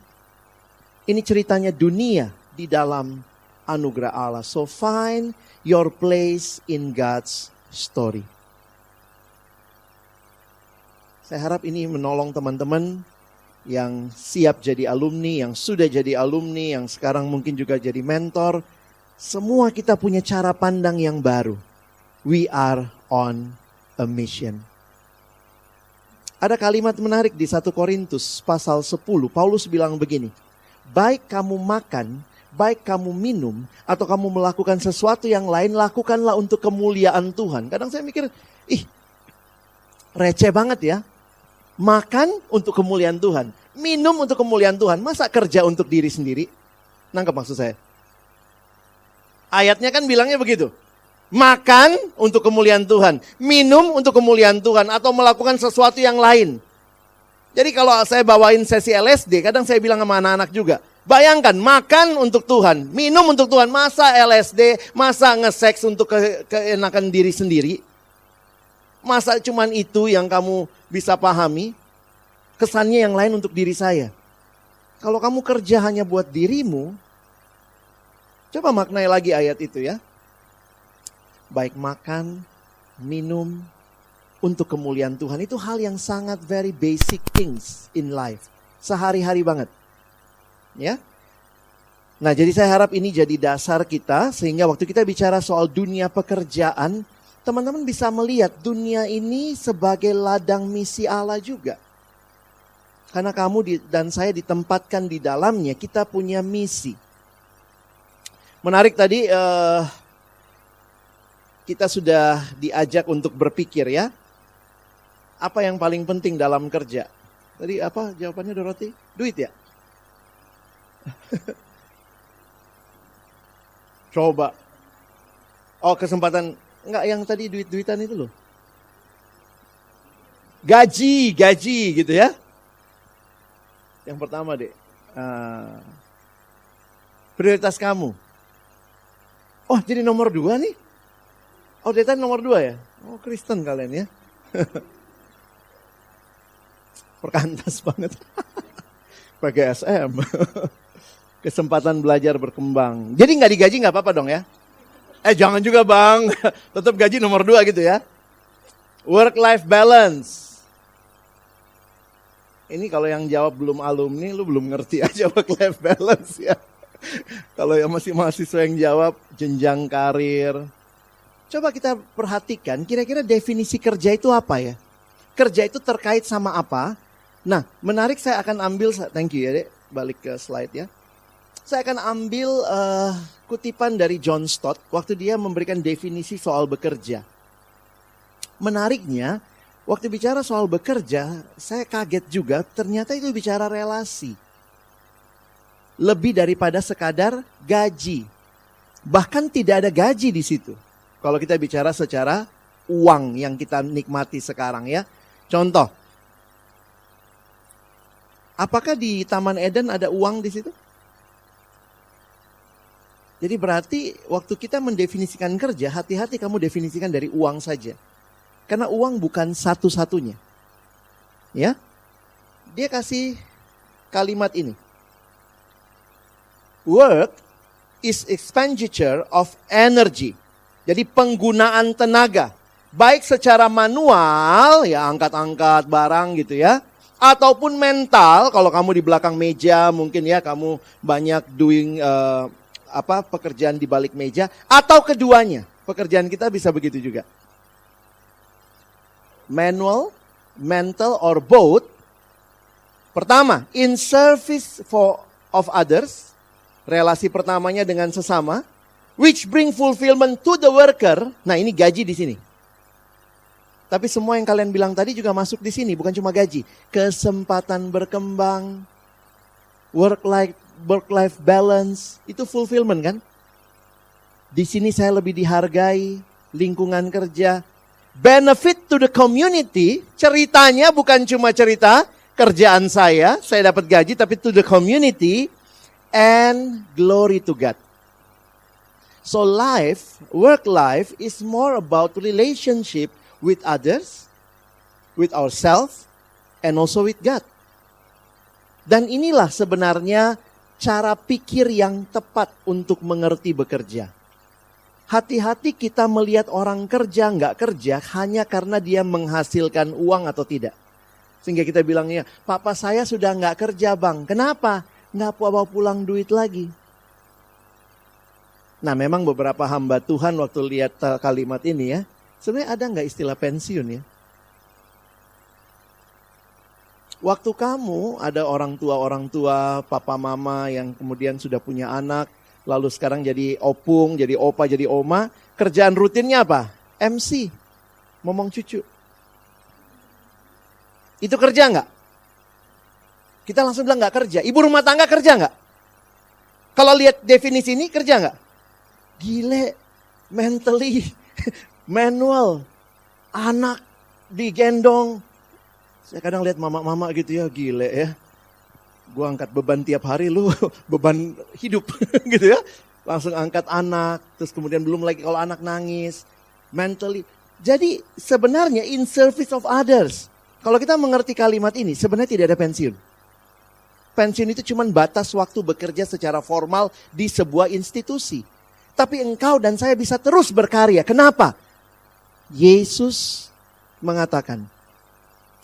Ini ceritanya dunia di dalam anugerah Allah. So find your place in God's story. Saya harap ini menolong teman-teman yang siap jadi alumni, yang sudah jadi alumni, yang sekarang mungkin juga jadi mentor. Semua kita punya cara pandang yang baru. We are on a mission. Ada kalimat menarik di 1 Korintus pasal 10. Paulus bilang begini. Baik kamu makan, baik kamu minum, atau kamu melakukan sesuatu yang lain, lakukanlah untuk kemuliaan Tuhan. Kadang saya mikir, receh banget ya. Makan untuk kemuliaan Tuhan. Minum untuk kemuliaan Tuhan. Masa kerja untuk diri sendiri? Nangkep maksud saya? Ayatnya kan bilangnya begitu. Makan untuk kemuliaan Tuhan. Minum untuk kemuliaan Tuhan. Atau melakukan sesuatu yang lain. Jadi kalau saya bawain sesi LSD, kadang saya bilang sama anak-anak juga. Bayangkan, makan untuk Tuhan. Minum untuk Tuhan. Masa LSD, masa nge-seks untuk keenakan diri sendiri? Masa cuman itu yang kamu bisa pahami? Kesannya yang lain untuk diri saya. Kalau kamu kerja hanya buat dirimu, coba maknai lagi ayat itu ya. Baik makan, minum, untuk kemuliaan Tuhan. Itu hal yang sangat very basic things in life. Sehari-hari banget. Ya. Nah, jadi saya harap ini jadi dasar kita, sehingga waktu kita bicara soal dunia pekerjaan, teman-teman bisa melihat dunia ini sebagai ladang misi Allah juga. Karena kamu dan saya ditempatkan di dalamnya, kita punya misi. Menarik tadi, kita sudah diajak untuk berpikir ya. Apa yang paling penting dalam kerja? Tadi apa jawabannya Dorothy? Duit ya? Coba. Oh, kesempatan. Enggak, yang tadi duit-duitan itu loh. Gaji gitu ya. Yang pertama deh. Prioritas kamu. Oh, jadi nomor 2 nih. Oh, dia nomor 2 ya? Oh, Kristen kalian ya. Perkantas banget. Pakai SM. Kesempatan belajar berkembang. Jadi nggak digaji nggak apa-apa dong ya? Jangan juga bang. Tetap gaji nomor 2 gitu ya. Work-life balance. Ini kalau yang jawab belum alumni, lu belum ngerti aja work-life balance ya. Kalau yang masih mahasiswa yang jawab jenjang karir. Coba kita perhatikan kira-kira definisi kerja itu apa ya? Kerja itu terkait sama apa? Nah, menarik, saya akan ambil, thank you ya dek, balik ke slide ya. Saya akan ambil kutipan dari John Stott waktu dia memberikan definisi soal bekerja. Menariknya, waktu bicara soal bekerja, saya kaget juga, ternyata itu bicara relasi. Lebih daripada sekadar gaji. Bahkan tidak ada gaji di situ. Kalau kita bicara secara uang yang kita nikmati sekarang ya. Contoh, apakah di Taman Eden ada uang di situ? Jadi berarti waktu kita mendefinisikan kerja, hati-hati kamu definisikan dari uang saja. Karena uang bukan satu-satunya. Ya. Dia kasih kalimat ini. Work is expenditure of energy. Jadi penggunaan tenaga. Baik secara manual, ya angkat-angkat barang gitu ya. Ataupun mental, kalau kamu di belakang meja mungkin ya kamu banyak doing pekerjaan di balik meja. Atau keduanya, pekerjaan kita bisa begitu juga. Manual, mental, or both. Pertama, in service of others. Relasi pertamanya dengan sesama. Which bring fulfillment to the worker. Nah ini gaji di sini. Tapi semua yang kalian bilang tadi juga masuk di sini, bukan cuma gaji. Kesempatan berkembang, work-life balance, itu fulfillment kan? Di sini saya lebih dihargai, lingkungan kerja, benefit to the community, ceritanya bukan cuma cerita kerjaan saya dapat gaji, tapi to the community, and glory to God. So work life is more about relationship with others, with ourselves, and also with God. Dan inilah sebenarnya cara pikir yang tepat untuk mengerti bekerja. Hati-hati kita melihat orang kerja, nggak kerja, hanya karena dia menghasilkan uang atau tidak. Sehingga kita bilangnya, papa saya sudah nggak kerja bang. Kenapa? Nggak bawa pulang duit lagi. Nah memang beberapa hamba Tuhan waktu lihat kalimat ini ya, sebenarnya ada nggak istilah pensiun ya? Waktu kamu ada orang tua, papa mama yang kemudian sudah punya anak, lalu sekarang jadi opung, jadi opa, jadi oma, kerjaan rutinnya apa? MC, ngomong cucu. Itu kerja nggak? Kita langsung bilang nggak kerja. Ibu rumah tangga kerja nggak? Kalau lihat definisi ini kerja nggak? Gile, mentally, manual, anak digendong. Saya kadang lihat mama-mama gitu ya, gile ya. Gua angkat beban tiap hari, lu beban hidup gitu ya. Langsung angkat anak, terus kemudian belum lagi kalau anak nangis, mentally. Jadi sebenarnya in service of others. Kalau kita mengerti kalimat ini, sebenarnya tidak ada pensiun. Pensiun itu cuma batas waktu bekerja secara formal di sebuah institusi. Tapi engkau dan saya bisa terus berkarya. Kenapa? Yesus mengatakan,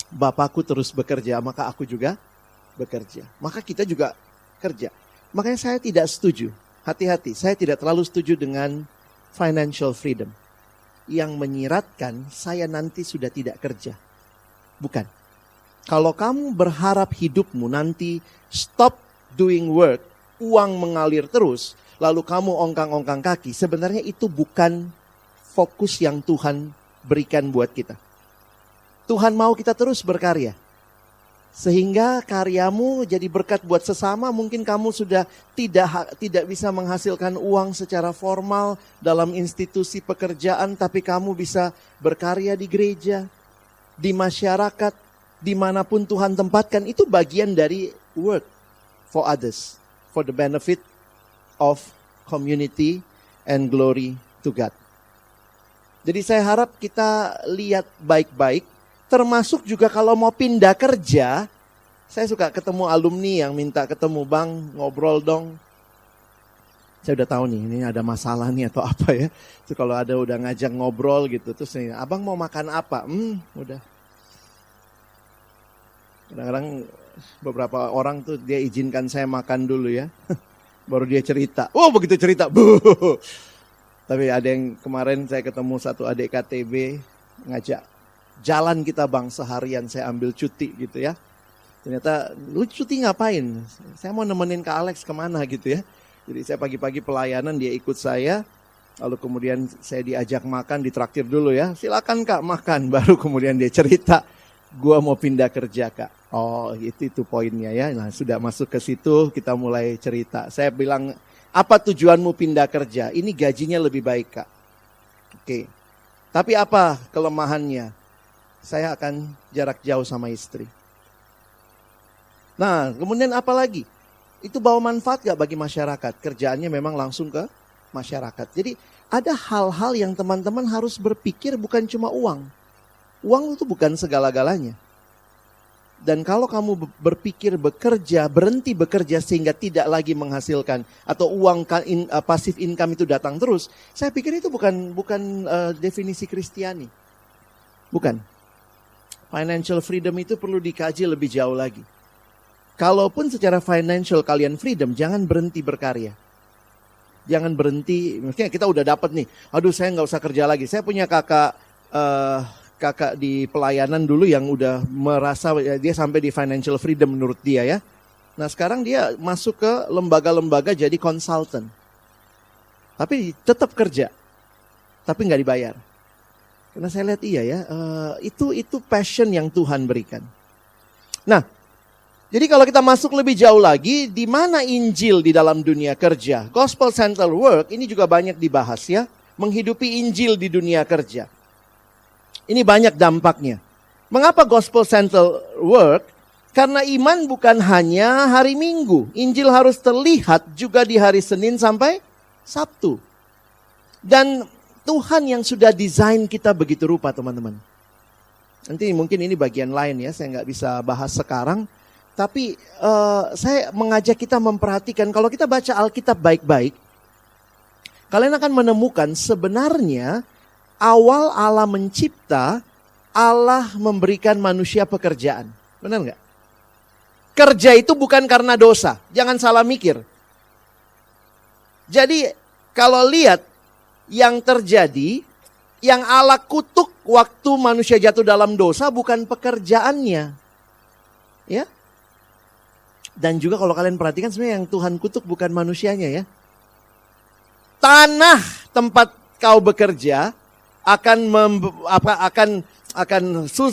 Bapakku terus bekerja, maka aku juga bekerja. Maka kita juga kerja. Makanya saya tidak setuju. Hati-hati, saya tidak terlalu setuju dengan financial freedom. Yang menyiratkan saya nanti sudah tidak kerja. Bukan. Kalau kamu berharap hidupmu nanti stop doing work, uang mengalir terus, lalu kamu ongkang-ongkang kaki, sebenarnya itu bukan fokus yang Tuhan berikan buat kita. Tuhan mau kita terus berkarya. Sehingga karyamu jadi berkat buat sesama, mungkin kamu sudah tidak bisa menghasilkan uang secara formal dalam institusi pekerjaan, tapi kamu bisa berkarya di gereja, di masyarakat, dimanapun Tuhan tempatkan. Itu bagian dari work for others, for the benefit of community and glory to God. Jadi saya harap kita lihat baik-baik. Termasuk juga kalau mau pindah kerja, saya suka ketemu alumni yang minta ketemu, bang ngobrol dong. Saya udah tahu nih, ini ada masalah nih atau apa ya. Terus kalau ada udah ngajak ngobrol gitu, terus nih, abang mau makan apa? Udah. Kadang-kadang beberapa orang tuh dia izinkan saya makan dulu ya. Baru dia cerita. Oh begitu cerita. Tapi ada yang kemarin saya ketemu satu adik KTB ngajak. Jalan kita bang seharian, saya ambil cuti gitu ya. Ternyata lu cuti ngapain? Saya mau nemenin Kak Alex kemana gitu ya. Jadi saya pagi-pagi pelayanan, dia ikut saya. Lalu kemudian saya diajak makan, ditraktir dulu ya. Silakan Kak makan. Baru kemudian dia cerita, gua mau pindah kerja Kak. Oh itu poinnya ya. Nah sudah masuk ke situ kita mulai cerita. Saya bilang, apa tujuanmu pindah kerja? Ini gajinya lebih baik Kak. Oke. Tapi apa kelemahannya? Saya akan jarak jauh sama istri. Nah, kemudian apa lagi? Itu bawa manfaat gak bagi masyarakat? Kerjaannya memang langsung ke masyarakat. Jadi ada hal-hal yang teman-teman harus berpikir bukan cuma uang. Uang itu bukan segala-galanya. Dan kalau kamu berpikir bekerja, berhenti bekerja sehingga tidak lagi menghasilkan, atau uang passive income itu datang terus, saya pikir itu bukan definisi Kristiani. Bukan. Financial freedom itu perlu dikaji lebih jauh lagi. Kalaupun secara financial kalian freedom, jangan berhenti berkarya. Jangan berhenti, maksudnya kita udah dapat nih, aduh saya nggak usah kerja lagi. Saya punya kakak di pelayanan dulu yang udah merasa dia sampai di financial freedom menurut dia ya. Nah sekarang dia masuk ke lembaga-lembaga jadi konsultan. Tapi tetap kerja, tapi nggak dibayar. Karena saya lihat iya ya, itu passion yang Tuhan berikan. Nah, jadi kalau kita masuk lebih jauh lagi, di mana Injil di dalam dunia kerja? Gospel Centered Work ini juga banyak dibahas ya, menghidupi Injil di dunia kerja. Ini banyak dampaknya. Mengapa Gospel Centered Work? Karena iman bukan hanya hari Minggu. Injil harus terlihat juga di hari Senin sampai Sabtu. Dan Tuhan yang sudah desain kita begitu rupa teman-teman. Nanti mungkin ini bagian lain ya, saya nggak bisa bahas sekarang. Tapi saya mengajak kita memperhatikan, kalau kita baca Alkitab baik-baik, kalian akan menemukan sebenarnya awal Allah mencipta, Allah memberikan manusia pekerjaan. Benar nggak? Kerja itu bukan karena dosa. Jangan salah mikir. Jadi kalau lihat yang terjadi, yang Allah kutuk waktu manusia jatuh dalam dosa bukan pekerjaannya. Ya. Dan juga kalau kalian perhatikan sebenarnya yang Tuhan kutuk bukan manusianya ya. Tanah tempat kau bekerja akan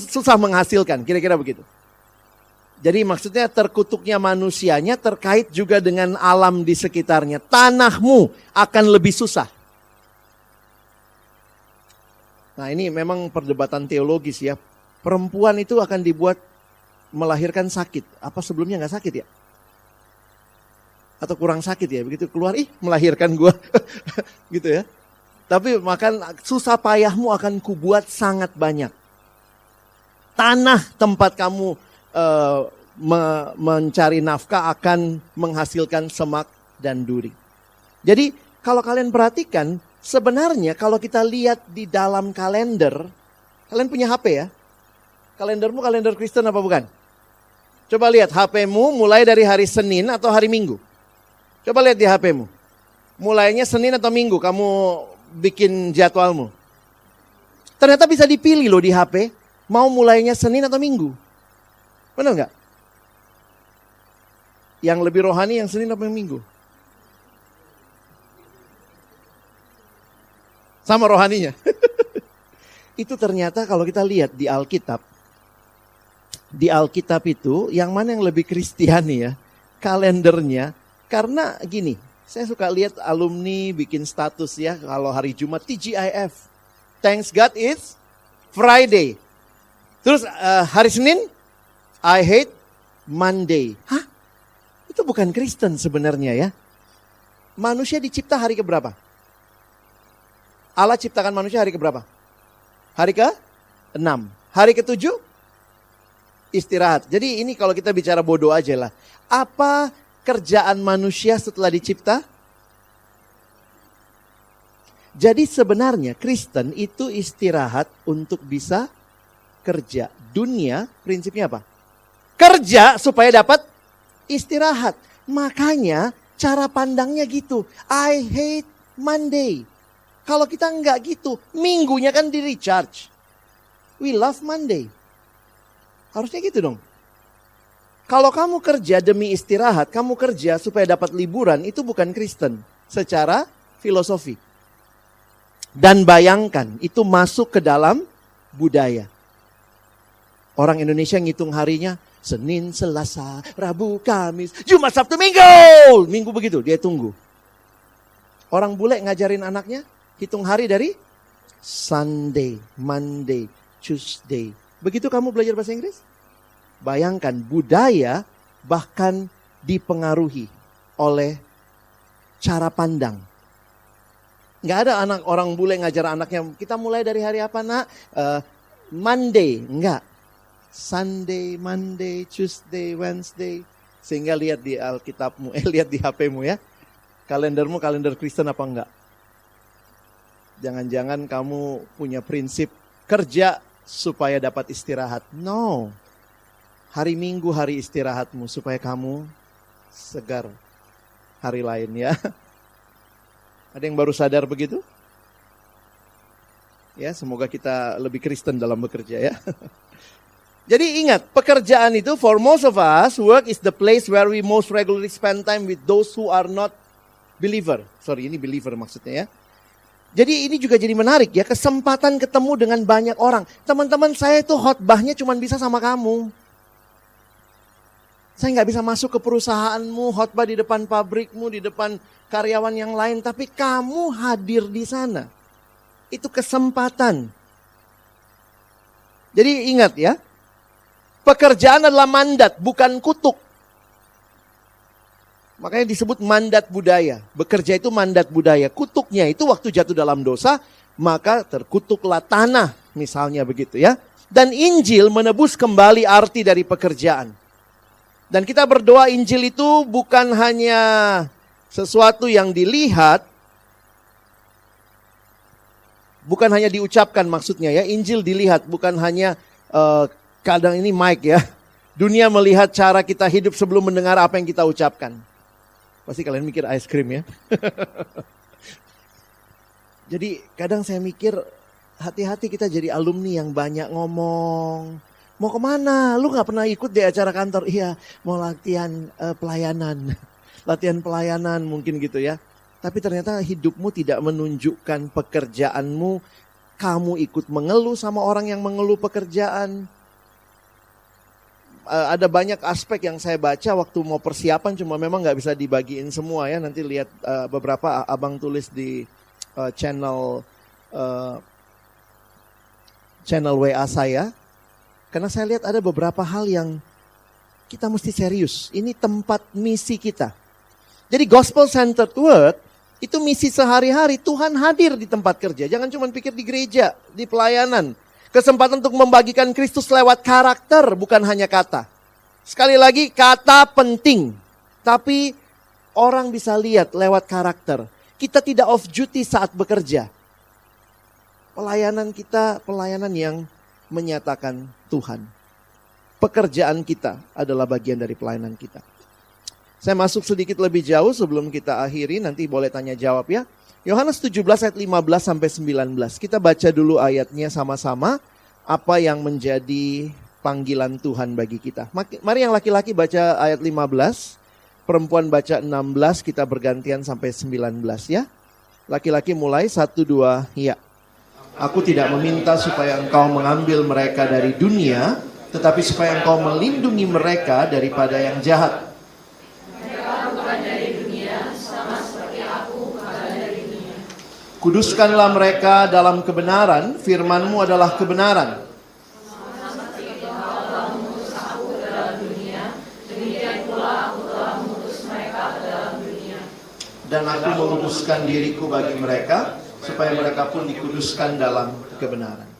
susah menghasilkan, kira-kira begitu. Jadi maksudnya terkutuknya manusianya terkait juga dengan alam di sekitarnya. Tanahmu akan lebih susah. Nah ini memang perdebatan teologis ya. Perempuan itu akan dibuat melahirkan sakit. Apa sebelumnya nggak sakit ya? Atau kurang sakit ya? Begitu keluar, melahirkan gua. Gitu ya. Tapi makan susah payahmu akan kubuat sangat banyak. Tanah tempat kamu mencari nafkah akan menghasilkan semak dan duri. Jadi kalau kalian perhatikan, sebenarnya kalau kita lihat di dalam kalender, kalian punya HP ya? Kalendermu kalender Kristen apa bukan? Coba lihat HPmu mulai dari hari Senin atau hari Minggu. Coba lihat di HPmu. Mulainya Senin atau Minggu kamu bikin jadwalmu. Ternyata bisa dipilih loh di HP, mau mulainya Senin atau Minggu. Benar nggak? Yang lebih rohani yang Senin apa yang Minggu? Sama rohaninya. Itu ternyata kalau kita lihat di Alkitab. Di Alkitab itu yang mana yang lebih Kristiani ya? Kalendernya. Karena gini, saya suka lihat alumni bikin status ya. Kalau hari Jumat TGIF. Thanks God it's Friday. Terus hari Senin I hate Monday. Hah? Itu bukan Kristen sebenarnya ya. Manusia dicipta hari keberapa? Allah ciptakan manusia hari keberapa? Hari ke-6. Hari ke-7? Istirahat. Jadi ini kalau kita bicara bodoh aja lah. Apa kerjaan manusia setelah dicipta? Jadi sebenarnya Kristen itu istirahat untuk bisa kerja. Dunia prinsipnya apa? Kerja supaya dapat istirahat. Makanya cara pandangnya gitu. I hate Monday. Kalau kita enggak gitu, minggunya kan di recharge. We love Monday. Harusnya gitu dong. Kalau kamu kerja demi istirahat, kamu kerja supaya dapat liburan, itu bukan Kristen. Secara filosofi. Dan bayangkan, itu masuk ke dalam budaya. Orang Indonesia ngitung harinya, Senin, Selasa, Rabu, Kamis, Jumat, Sabtu, Minggu. Minggu begitu, dia tunggu. Orang bule ngajarin anaknya, hitung hari dari Sunday, Monday, Tuesday. Begitu kamu belajar bahasa Inggris? Bayangkan, budaya bahkan dipengaruhi oleh cara pandang. Nggak ada anak orang bule ngajar anaknya, kita mulai dari hari apa nak? Monday, enggak. Sunday, Monday, Tuesday, Wednesday. Sehingga lihat di Alkitabmu, lihat di HPmu ya. Kalendermu kalender Kristen apa enggak? Jangan-jangan kamu punya prinsip kerja supaya dapat istirahat. No. Hari Minggu hari istirahatmu supaya kamu segar hari lain ya. Ada yang baru sadar begitu? Ya, semoga kita lebih Kristen dalam bekerja ya. Jadi ingat, pekerjaan itu for most of us, work is the place where we most regularly spend time with those who are not believer. Sorry, ini believer maksudnya ya. Jadi ini juga jadi menarik ya, kesempatan ketemu dengan banyak orang. Teman-teman saya itu khotbahnya cuma bisa sama kamu. Saya nggak bisa masuk ke perusahaanmu, khotbah di depan pabrikmu, di depan karyawan yang lain. Tapi kamu hadir di sana. Itu kesempatan. Jadi ingat ya, pekerjaan adalah mandat, bukan kutuk. Makanya disebut mandat budaya. Bekerja itu mandat budaya. Kutuknya itu waktu jatuh dalam dosa, maka terkutuklah tanah. Misalnya begitu ya. Dan Injil menebus kembali arti dari pekerjaan. Dan kita berdoa Injil itu bukan hanya sesuatu yang dilihat, bukan hanya diucapkan maksudnya ya. Injil dilihat, bukan hanya kadang ini mic ya. Dunia melihat cara kita hidup sebelum mendengar apa yang kita ucapkan. Pasti kalian mikir ice cream ya. Jadi kadang saya mikir hati-hati kita jadi alumni yang banyak ngomong. Mau kemana? Lu gak pernah ikut di acara kantor? Iya, mau latihan pelayanan. Latihan pelayanan mungkin gitu ya. Tapi ternyata hidupmu tidak menunjukkan pekerjaanmu. Kamu ikut mengeluh sama orang yang mengeluh pekerjaan. Ada banyak aspek yang saya baca waktu mau persiapan, cuma memang gak bisa dibagiin semua ya. Nanti lihat beberapa abang tulis di channel WA saya. Karena saya lihat ada beberapa hal yang kita mesti serius. Ini tempat misi kita. Jadi gospel centered work itu misi sehari-hari. Tuhan hadir di tempat kerja. Jangan cuma pikir di gereja, di pelayanan. Kesempatan untuk membagikan Kristus lewat karakter, bukan hanya kata. Sekali lagi, kata penting. Tapi orang bisa lihat lewat karakter. Kita tidak off duty saat bekerja. Pelayanan kita, pelayanan yang menyatakan Tuhan. Pekerjaan kita adalah bagian dari pelayanan kita. Saya masuk sedikit lebih jauh sebelum kita akhiri, nanti boleh tanya jawab ya. Yohanes 17 ayat 15 sampai 19. Kita baca dulu ayatnya sama-sama, apa yang menjadi panggilan Tuhan bagi kita. Mari yang laki-laki baca ayat 15, perempuan baca 16, kita bergantian sampai 19 ya. Laki-laki mulai 1, 2, ya. Aku tidak meminta supaya engkau mengambil mereka dari dunia, tetapi supaya engkau melindungi mereka daripada yang jahat. Mereka bukan dari dunia, sama seperti aku bukan dari dunia. Kuduskanlah mereka dalam kebenaran, firman-Mu adalah kebenaran. Sama seperti engkau telah mengutus aku ke dalam dunia, demikian pula aku telah mengutus mereka ke dalam dunia. Dan aku menguduskan diriku bagi mereka, supaya mereka pun dikuduskan dalam kebenaran.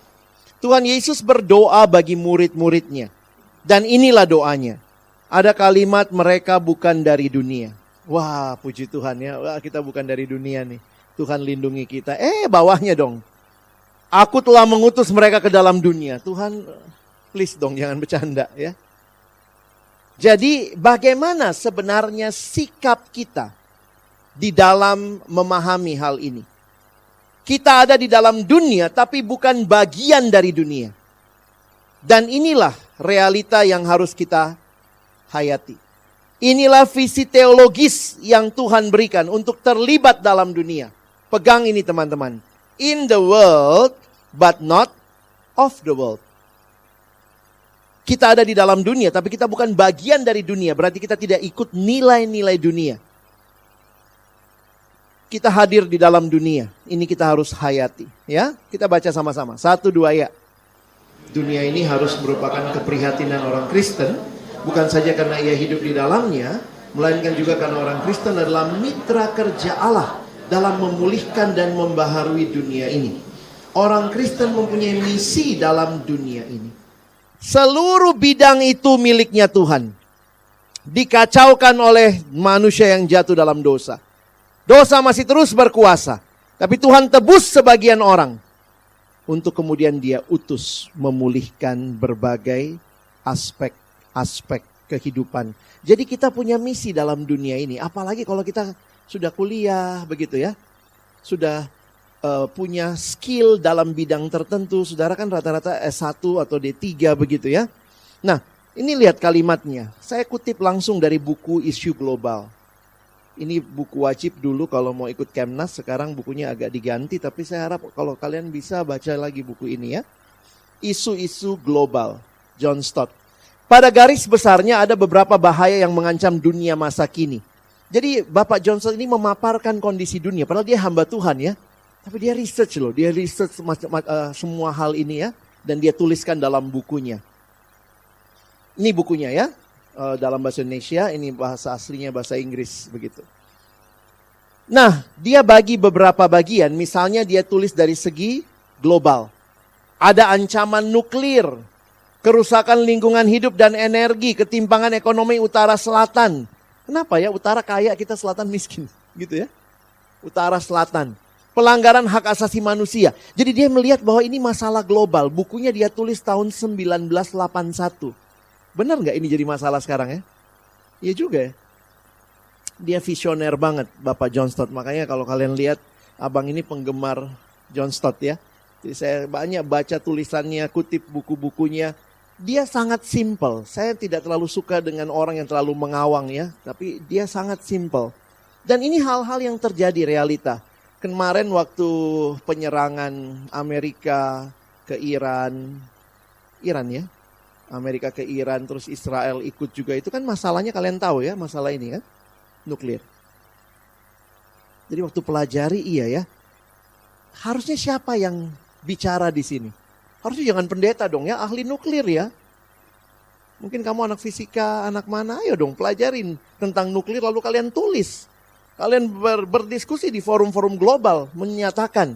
Tuhan Yesus berdoa bagi murid-muridnya. Dan inilah doanya. Ada kalimat mereka bukan dari dunia. Wah, puji Tuhan ya. Wah, kita bukan dari dunia nih. Tuhan lindungi kita. Bawahnya dong. Aku telah mengutus mereka ke dalam dunia. Tuhan, please dong jangan bercanda ya. Jadi bagaimana sebenarnya sikap kita di dalam memahami hal ini? Kita ada di dalam dunia, tapi bukan bagian dari dunia. Dan inilah realita yang harus kita hayati. Inilah visi teologis yang Tuhan berikan untuk terlibat dalam dunia. Pegang ini teman-teman. In the world, but not of the world. Kita ada di dalam dunia, tapi kita bukan bagian dari dunia. Berarti kita tidak ikut nilai-nilai dunia. Kita hadir di dalam dunia. Ini kita harus hayati. Ya, kita baca sama-sama. 1, 2 ya. Dunia ini harus merupakan keprihatinan orang Kristen. Bukan saja karena ia hidup di dalamnya, melainkan juga karena orang Kristen adalah mitra kerja Allah dalam memulihkan dan membaharui dunia ini. Orang Kristen mempunyai misi dalam dunia ini. Seluruh bidang itu miliknya Tuhan. Dikacaukan oleh manusia yang jatuh dalam dosa. Dosa masih terus berkuasa. Tapi Tuhan tebus sebagian orang. untuk kemudian dia utus memulihkan berbagai aspek-aspek kehidupan. Jadi kita punya misi dalam dunia ini, apalagi kalau kita sudah kuliah begitu ya, sudah punya skill dalam bidang tertentu. Saudara kan rata-rata S1 atau D3 begitu ya. Nah, ini lihat kalimatnya. Saya kutip langsung dari buku Isu Global. Ini buku wajib dulu kalau mau ikut Kemnas. Sekarang bukunya agak diganti, tapi saya harap kalau kalian bisa baca lagi buku ini ya. Isu-isu Global, John Stott. Pada garis besarnya ada beberapa bahaya yang mengancam dunia masa kini. Jadi Bapak John Stott ini memaparkan kondisi dunia, padahal dia hamba Tuhan ya. Tapi dia research loh, dia research semua hal ini ya. Dan dia tuliskan dalam bukunya. Ini bukunya ya, dalam bahasa Indonesia, ini bahasa aslinya bahasa Inggris begitu. Nah, dia bagi beberapa bagian, misalnya dia tulis dari segi global. Ada ancaman nuklir, kerusakan lingkungan hidup dan energi, ketimpangan ekonomi utara selatan. Kenapa ya, utara kaya, kita selatan miskin, gitu ya. Utara selatan. Pelanggaran hak asasi manusia. Jadi dia melihat bahwa ini masalah global. Bukunya dia tulis tahun 1981. Benar nggak ini jadi masalah sekarang ya? Iya juga ya. Dia visioner banget Bapak John Stott. Makanya kalau kalian lihat, abang ini penggemar John Stott ya. Jadi saya banyak baca tulisannya, kutip buku-bukunya. Dia sangat simple. Saya tidak terlalu suka dengan orang yang terlalu mengawang ya. Tapi dia sangat simple. Dan ini hal-hal yang terjadi realita. Kemarin waktu penyerangan Amerika ke Iran ya, Amerika ke Iran terus Israel ikut juga, itu kan masalahnya kalian tahu ya, masalah ini kan, nuklir. Jadi waktu pelajari iya ya, harusnya siapa yang bicara di sini? Harusnya jangan pendeta dong ya, ahli nuklir ya. Mungkin kamu anak fisika, anak mana, ayo dong pelajarin tentang nuklir lalu kalian tulis. Kalian berdiskusi di forum-forum global, menyatakan.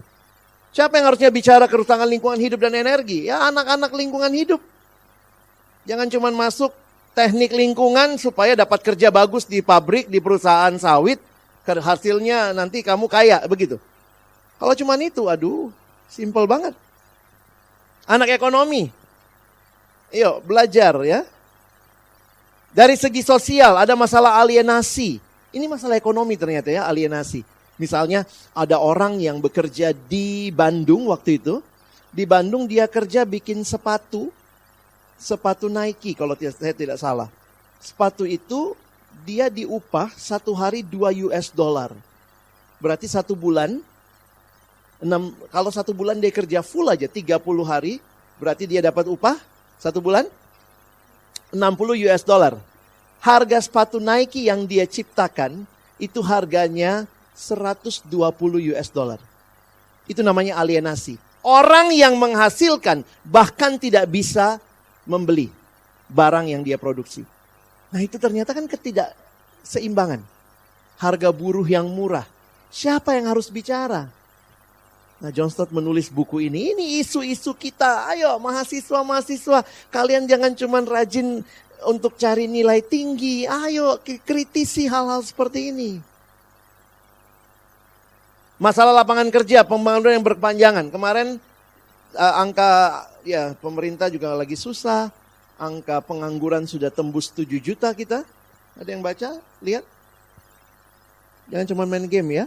Siapa yang harusnya bicara kerusakan lingkungan hidup dan energi? Ya anak-anak lingkungan hidup. Jangan cuma masuk teknik lingkungan supaya dapat kerja bagus di pabrik, di perusahaan sawit. Hasilnya nanti kamu kaya, begitu. Kalau cuma itu, aduh, simple banget. Anak ekonomi. Yuk, belajar ya. Dari segi sosial, ada masalah alienasi. Ini masalah ekonomi ternyata ya, alienasi. Misalnya ada orang yang bekerja di Bandung waktu itu. Di Bandung dia kerja bikin sepatu Nike kalau saya tidak salah. Sepatu itu dia diupah 1 hari $2. Berarti 1 bulan, kalau 1 bulan dia kerja full aja 30 hari, berarti dia dapat upah 1 bulan $60. Harga sepatu Nike yang dia ciptakan itu harganya $120. Itu namanya alienasi. Orang yang menghasilkan bahkan tidak bisa membeli barang yang dia produksi. Nah itu ternyata kan ketidakseimbangan. Harga buruh yang murah. Siapa yang harus bicara? Nah John Stott menulis buku ini isu-isu kita. Ayo mahasiswa-mahasiswa, kalian jangan cuma rajin untuk cari nilai tinggi, ayo kritisi hal-hal seperti ini. Masalah lapangan kerja, pembangunan yang berkepanjangan. Kemarin angka ya pemerintah juga lagi susah. Angka pengangguran sudah tembus 7 juta kita. Ada yang baca? Lihat. Jangan cuma main game ya.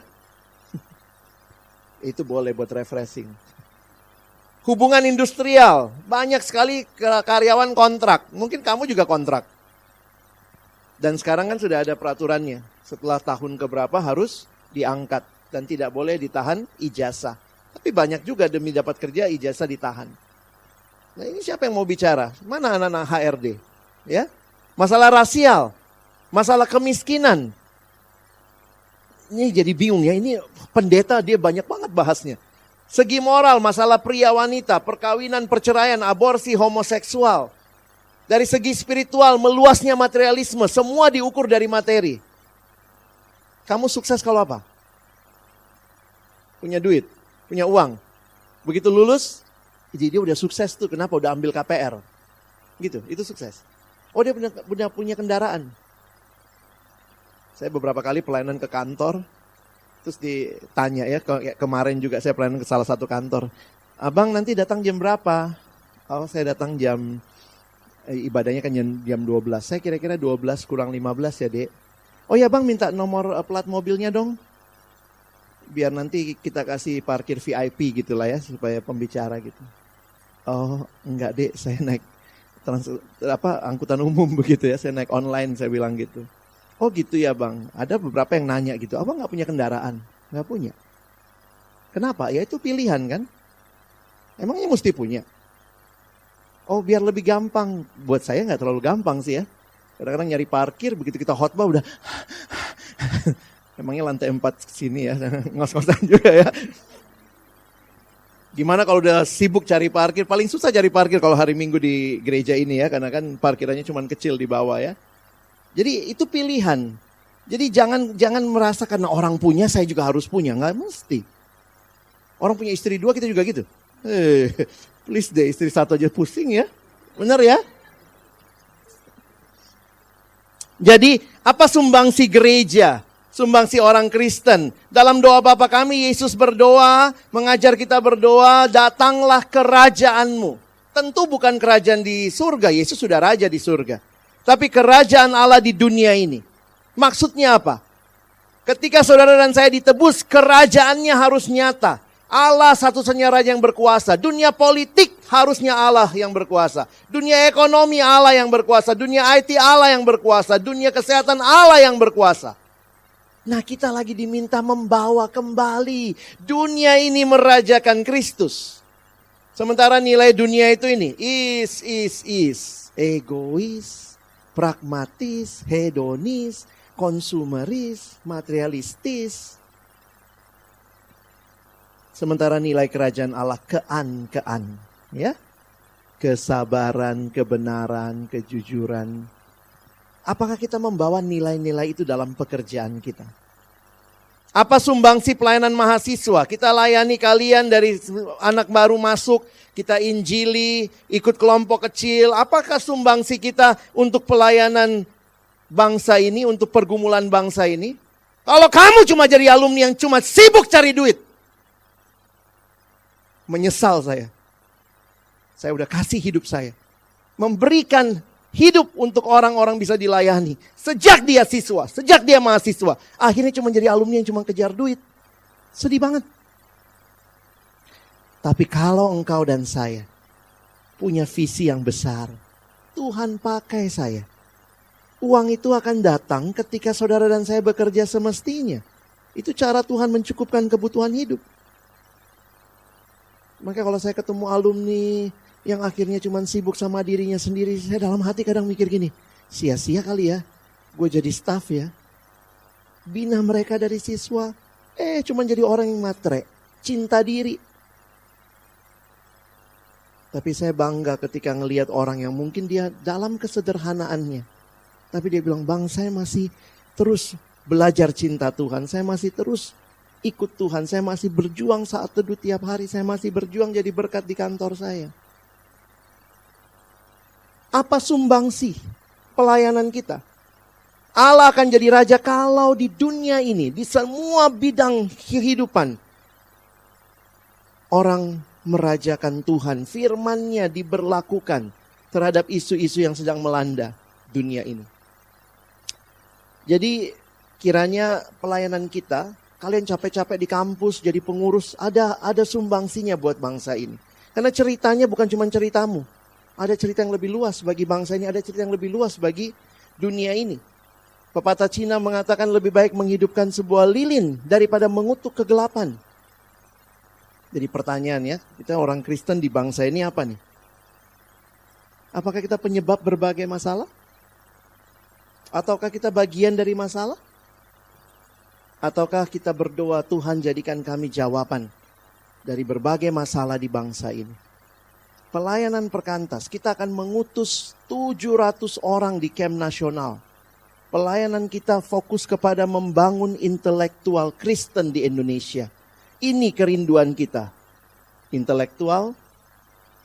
Itu boleh buat refreshing. Hubungan industrial, banyak sekali karyawan kontrak. Mungkin kamu juga kontrak. Dan sekarang kan sudah ada peraturannya. Setelah tahun keberapa harus diangkat. Dan tidak boleh ditahan ijazah. Tapi banyak juga demi dapat kerja ijazah ditahan. Nah ini siapa yang mau bicara? Mana anak-anak HRD? Ya, masalah rasial, masalah kemiskinan. Ini jadi bingung ya, ini pendeta dia banyak banget bahasnya. Segi moral, masalah pria wanita, perkawinan, perceraian, aborsi, homoseksual. Dari segi spiritual, meluasnya materialisme, semua diukur dari materi. Kamu sukses kalau apa? Punya duit, punya uang. Begitu lulus, jadi dia udah sukses tuh, kenapa? Udah ambil KPR. Gitu, itu sukses. Oh dia punya kendaraan. Saya beberapa kali pelayanan ke kantor. Terus ditanya ya, kemarin juga saya pelayanan ke salah satu kantor. Abang nanti datang jam berapa? Oh, saya datang jam, ibadahnya kan jam 12. Saya kira-kira 12 kurang 15 ya, Dek. Oh ya Bang, minta nomor plat mobilnya dong. Biar nanti kita kasih parkir VIP gitu lah ya, supaya pembicara gitu. Oh, enggak Dek, saya naik angkutan umum begitu ya, saya naik online, saya bilang gitu. Oh gitu ya Bang, ada beberapa yang nanya gitu, Abang nggak punya kendaraan? Nggak punya. Kenapa? Ya itu pilihan kan. Emangnya mesti punya? Oh biar lebih gampang. Buat saya nggak terlalu gampang sih ya. Kadang-kadang nyari parkir, begitu kita khotbah udah emangnya lantai 4 sini ya, ngos-ngosan juga ya. Gimana kalau udah sibuk cari parkir? Paling susah cari parkir kalau hari Minggu di gereja ini ya, karena kan parkirannya cuma kecil di bawah ya. Jadi itu pilihan. Jadi jangan merasa karena orang punya saya juga harus punya, nggak mesti. Orang punya istri 2 kita juga gitu. Please deh, istri 1 aja pusing ya, benar ya? Jadi apa sumbangsi gereja? Sumbangsi orang Kristen. Dalam doa Bapa kami, Yesus berdoa, mengajar kita berdoa, datanglah kerajaanmu. Tentu bukan kerajaan di surga, Yesus sudah raja di surga. Tapi kerajaan Allah di dunia ini. Maksudnya apa? Ketika saudara dan saya ditebus, kerajaannya harus nyata. Allah satu-satunya raja yang berkuasa. Dunia politik harusnya Allah yang berkuasa. Dunia ekonomi Allah yang berkuasa. Dunia IT Allah yang berkuasa. Dunia kesehatan Allah yang berkuasa. Nah kita lagi diminta membawa kembali dunia ini merajakan Kristus. Sementara nilai dunia itu ini, is, egois, pragmatis, hedonis, konsumeris, materialistis. Sementara nilai kerajaan Allah kean, ya, kesabaran, kebenaran, kejujuran. Apakah kita membawa nilai-nilai itu dalam pekerjaan kita? Apa sumbangsi pelayanan mahasiswa? Kita layani kalian dari anak baru masuk, kita injili, ikut kelompok kecil. Apakah sumbangsi kita untuk pelayanan bangsa ini, untuk pergumulan bangsa ini? Kalau kamu cuma jadi alumni yang cuma sibuk cari duit, menyesal saya. Saya udah kasih hidup saya. Memberikan hidup untuk orang-orang bisa dilayani. Sejak dia siswa, sejak dia mahasiswa. Akhirnya cuma jadi alumni yang cuma kejar duit. Sedih banget. Tapi kalau engkau dan saya punya visi yang besar, Tuhan pakai saya. Uang itu akan datang ketika saudara dan saya bekerja semestinya. Itu cara Tuhan mencukupkan kebutuhan hidup. Maka kalau saya ketemu alumni yang akhirnya cuma sibuk sama dirinya sendiri, saya dalam hati kadang mikir gini, sia-sia kali ya, gue jadi staff ya. Bina mereka dari siswa, cuma jadi orang yang matre, cinta diri. Tapi saya bangga ketika ngelihat orang yang mungkin dia dalam kesederhanaannya. Tapi dia bilang, Bang saya masih terus belajar cinta Tuhan, saya masih terus ikut Tuhan, saya masih berjuang saat teduh tiap hari, saya masih berjuang jadi berkat di kantor saya. Apa sumbangsi pelayanan kita? Allah akan jadi raja kalau di dunia ini, di semua bidang kehidupan, orang merajakan Tuhan, firman-Nya diberlakukan terhadap isu-isu yang sedang melanda dunia ini. Jadi kiranya pelayanan kita, kalian capek-capek di kampus jadi pengurus, ada sumbangsinya buat bangsa ini. Karena ceritanya bukan cuma ceritamu. Ada cerita yang lebih luas bagi bangsa ini, ada cerita yang lebih luas bagi dunia ini. Pepatah Cina mengatakan lebih baik menghidupkan sebuah lilin daripada mengutuk kegelapan. Jadi pertanyaannya, kita orang Kristen di bangsa ini apa nih? Apakah kita penyebab berbagai masalah? Ataukah kita bagian dari masalah? Ataukah kita berdoa, Tuhan jadikan kami jawaban dari berbagai masalah di bangsa ini? Pelayanan perkantas, kita akan mengutus 700 orang di camp nasional. Pelayanan kita fokus kepada membangun intelektual Kristen di Indonesia. Ini kerinduan kita. Intelektual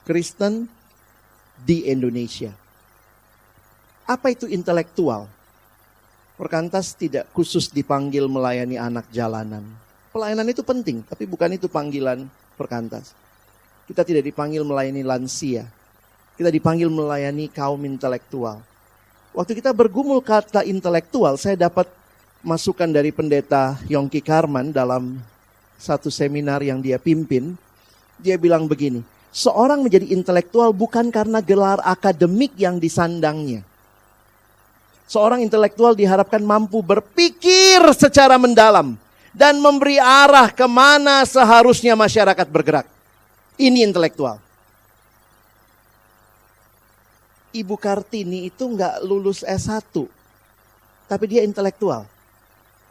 Kristen di Indonesia. Apa itu intelektual? Perkantas tidak khusus dipanggil melayani anak jalanan. Pelayanan itu penting, tapi bukan itu panggilan perkantas. Kita tidak dipanggil melayani lansia. Kita dipanggil melayani kaum intelektual. Waktu kita bergumul kata intelektual, saya dapat masukan dari pendeta Yongki Karman dalam satu seminar yang dia pimpin. Dia bilang begini, seorang menjadi intelektual bukan karena gelar akademik yang disandangnya. Seorang intelektual diharapkan mampu berpikir secara mendalam dan memberi arah kemana seharusnya masyarakat bergerak. Ini intelektual. Ibu Kartini itu nggak lulus S1, tapi dia intelektual.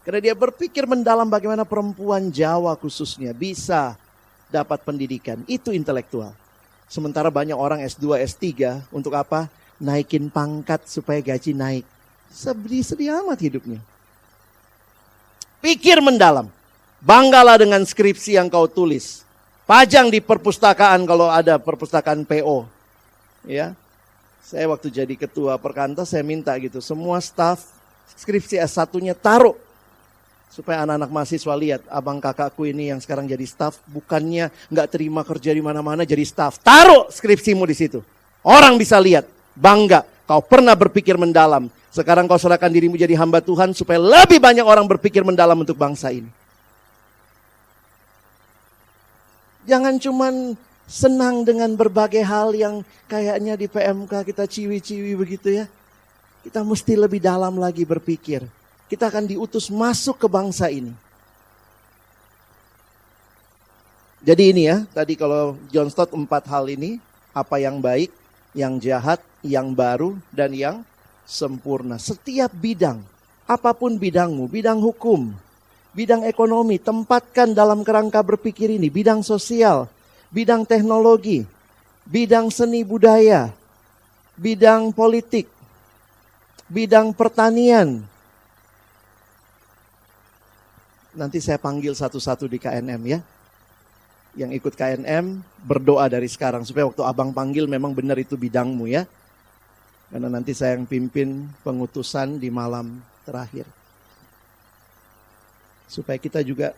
Karena dia berpikir mendalam bagaimana perempuan Jawa khususnya bisa dapat pendidikan. Itu intelektual. Sementara banyak orang S2, S3 untuk apa? Naikin pangkat supaya gaji naik. Sedih amat hidupnya. Pikir mendalam. Banggalah dengan skripsi yang kau tulis. Pajang di perpustakaan kalau ada perpustakaan PO. Ya. Saya waktu jadi ketua perkantor saya minta gitu. Semua staf skripsi S1-nya taruh. Supaya anak-anak mahasiswa lihat. Abang kakakku ini yang sekarang jadi staf. Bukannya gak terima kerja di mana-mana jadi staf. Taruh skripsimu di situ. Orang bisa lihat. Bangga. Kau pernah berpikir mendalam. Sekarang kau serahkan dirimu jadi hamba Tuhan supaya lebih banyak orang berpikir mendalam untuk bangsa ini. Jangan cuman senang dengan berbagai hal yang kayaknya di PMK kita ciwi-ciwi begitu ya. Kita mesti lebih dalam lagi berpikir. Kita akan diutus masuk ke bangsa ini. Jadi ini ya, tadi kalau John Stott 4 hal ini, apa yang baik, yang jahat, yang baru, dan yang sempurna. Setiap bidang, apapun bidangmu, bidang hukum, bidang ekonomi, tempatkan dalam kerangka berpikir ini. Bidang sosial, bidang teknologi, bidang seni budaya, bidang politik, bidang pertanian. Nanti saya panggil satu-satu di KNM ya. Yang ikut KNM berdoa dari sekarang supaya waktu abang panggil memang benar itu bidangmu ya. Karena nanti saya yang pimpin pengutusan di malam terakhir. Supaya kita juga,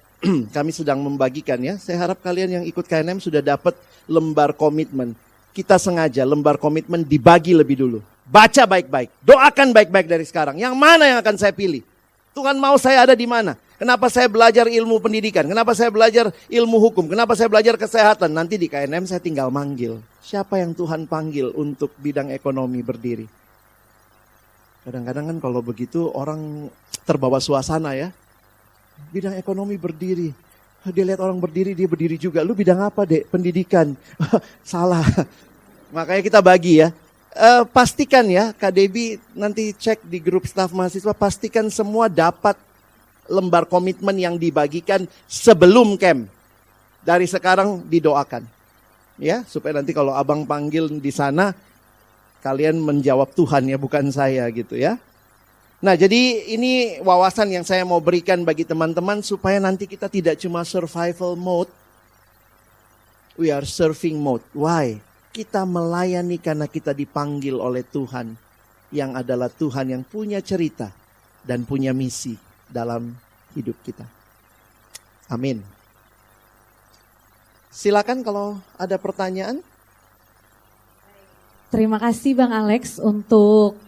kami sedang membagikan ya. Saya harap kalian yang ikut KNM sudah dapat lembar komitmen. Kita sengaja lembar komitmen dibagi lebih dulu. Baca baik-baik, doakan baik-baik dari sekarang. Yang mana yang akan saya pilih? Tuhan mau saya ada di mana? Kenapa saya belajar ilmu pendidikan? Kenapa saya belajar ilmu hukum? Kenapa saya belajar kesehatan? Nanti di KNM saya tinggal manggil. Siapa yang Tuhan panggil untuk bidang ekonomi berdiri? Kadang-kadang kan kalau begitu orang terbawa suasana ya. Bidang ekonomi berdiri. Dia lihat orang berdiri, dia berdiri juga. Lu bidang apa dek? Pendidikan. Salah. Makanya kita bagi ya. Pastikan ya, Kak Debbie nanti cek di grup staf mahasiswa. Pastikan semua dapat lembar komitmen yang dibagikan sebelum camp. Dari sekarang didoakan. Ya, supaya nanti kalau abang panggil di sana, kalian menjawab Tuhan ya, bukan saya gitu ya. Nah, jadi ini wawasan yang saya mau berikan bagi teman-teman supaya nanti kita tidak cuma survival mode. We are serving mode. Why? Kita melayani karena kita dipanggil oleh Tuhan. Yang adalah Tuhan yang punya cerita dan punya misi dalam hidup kita. Amin. Silakan kalau ada pertanyaan. Terima kasih Bang Alex untuk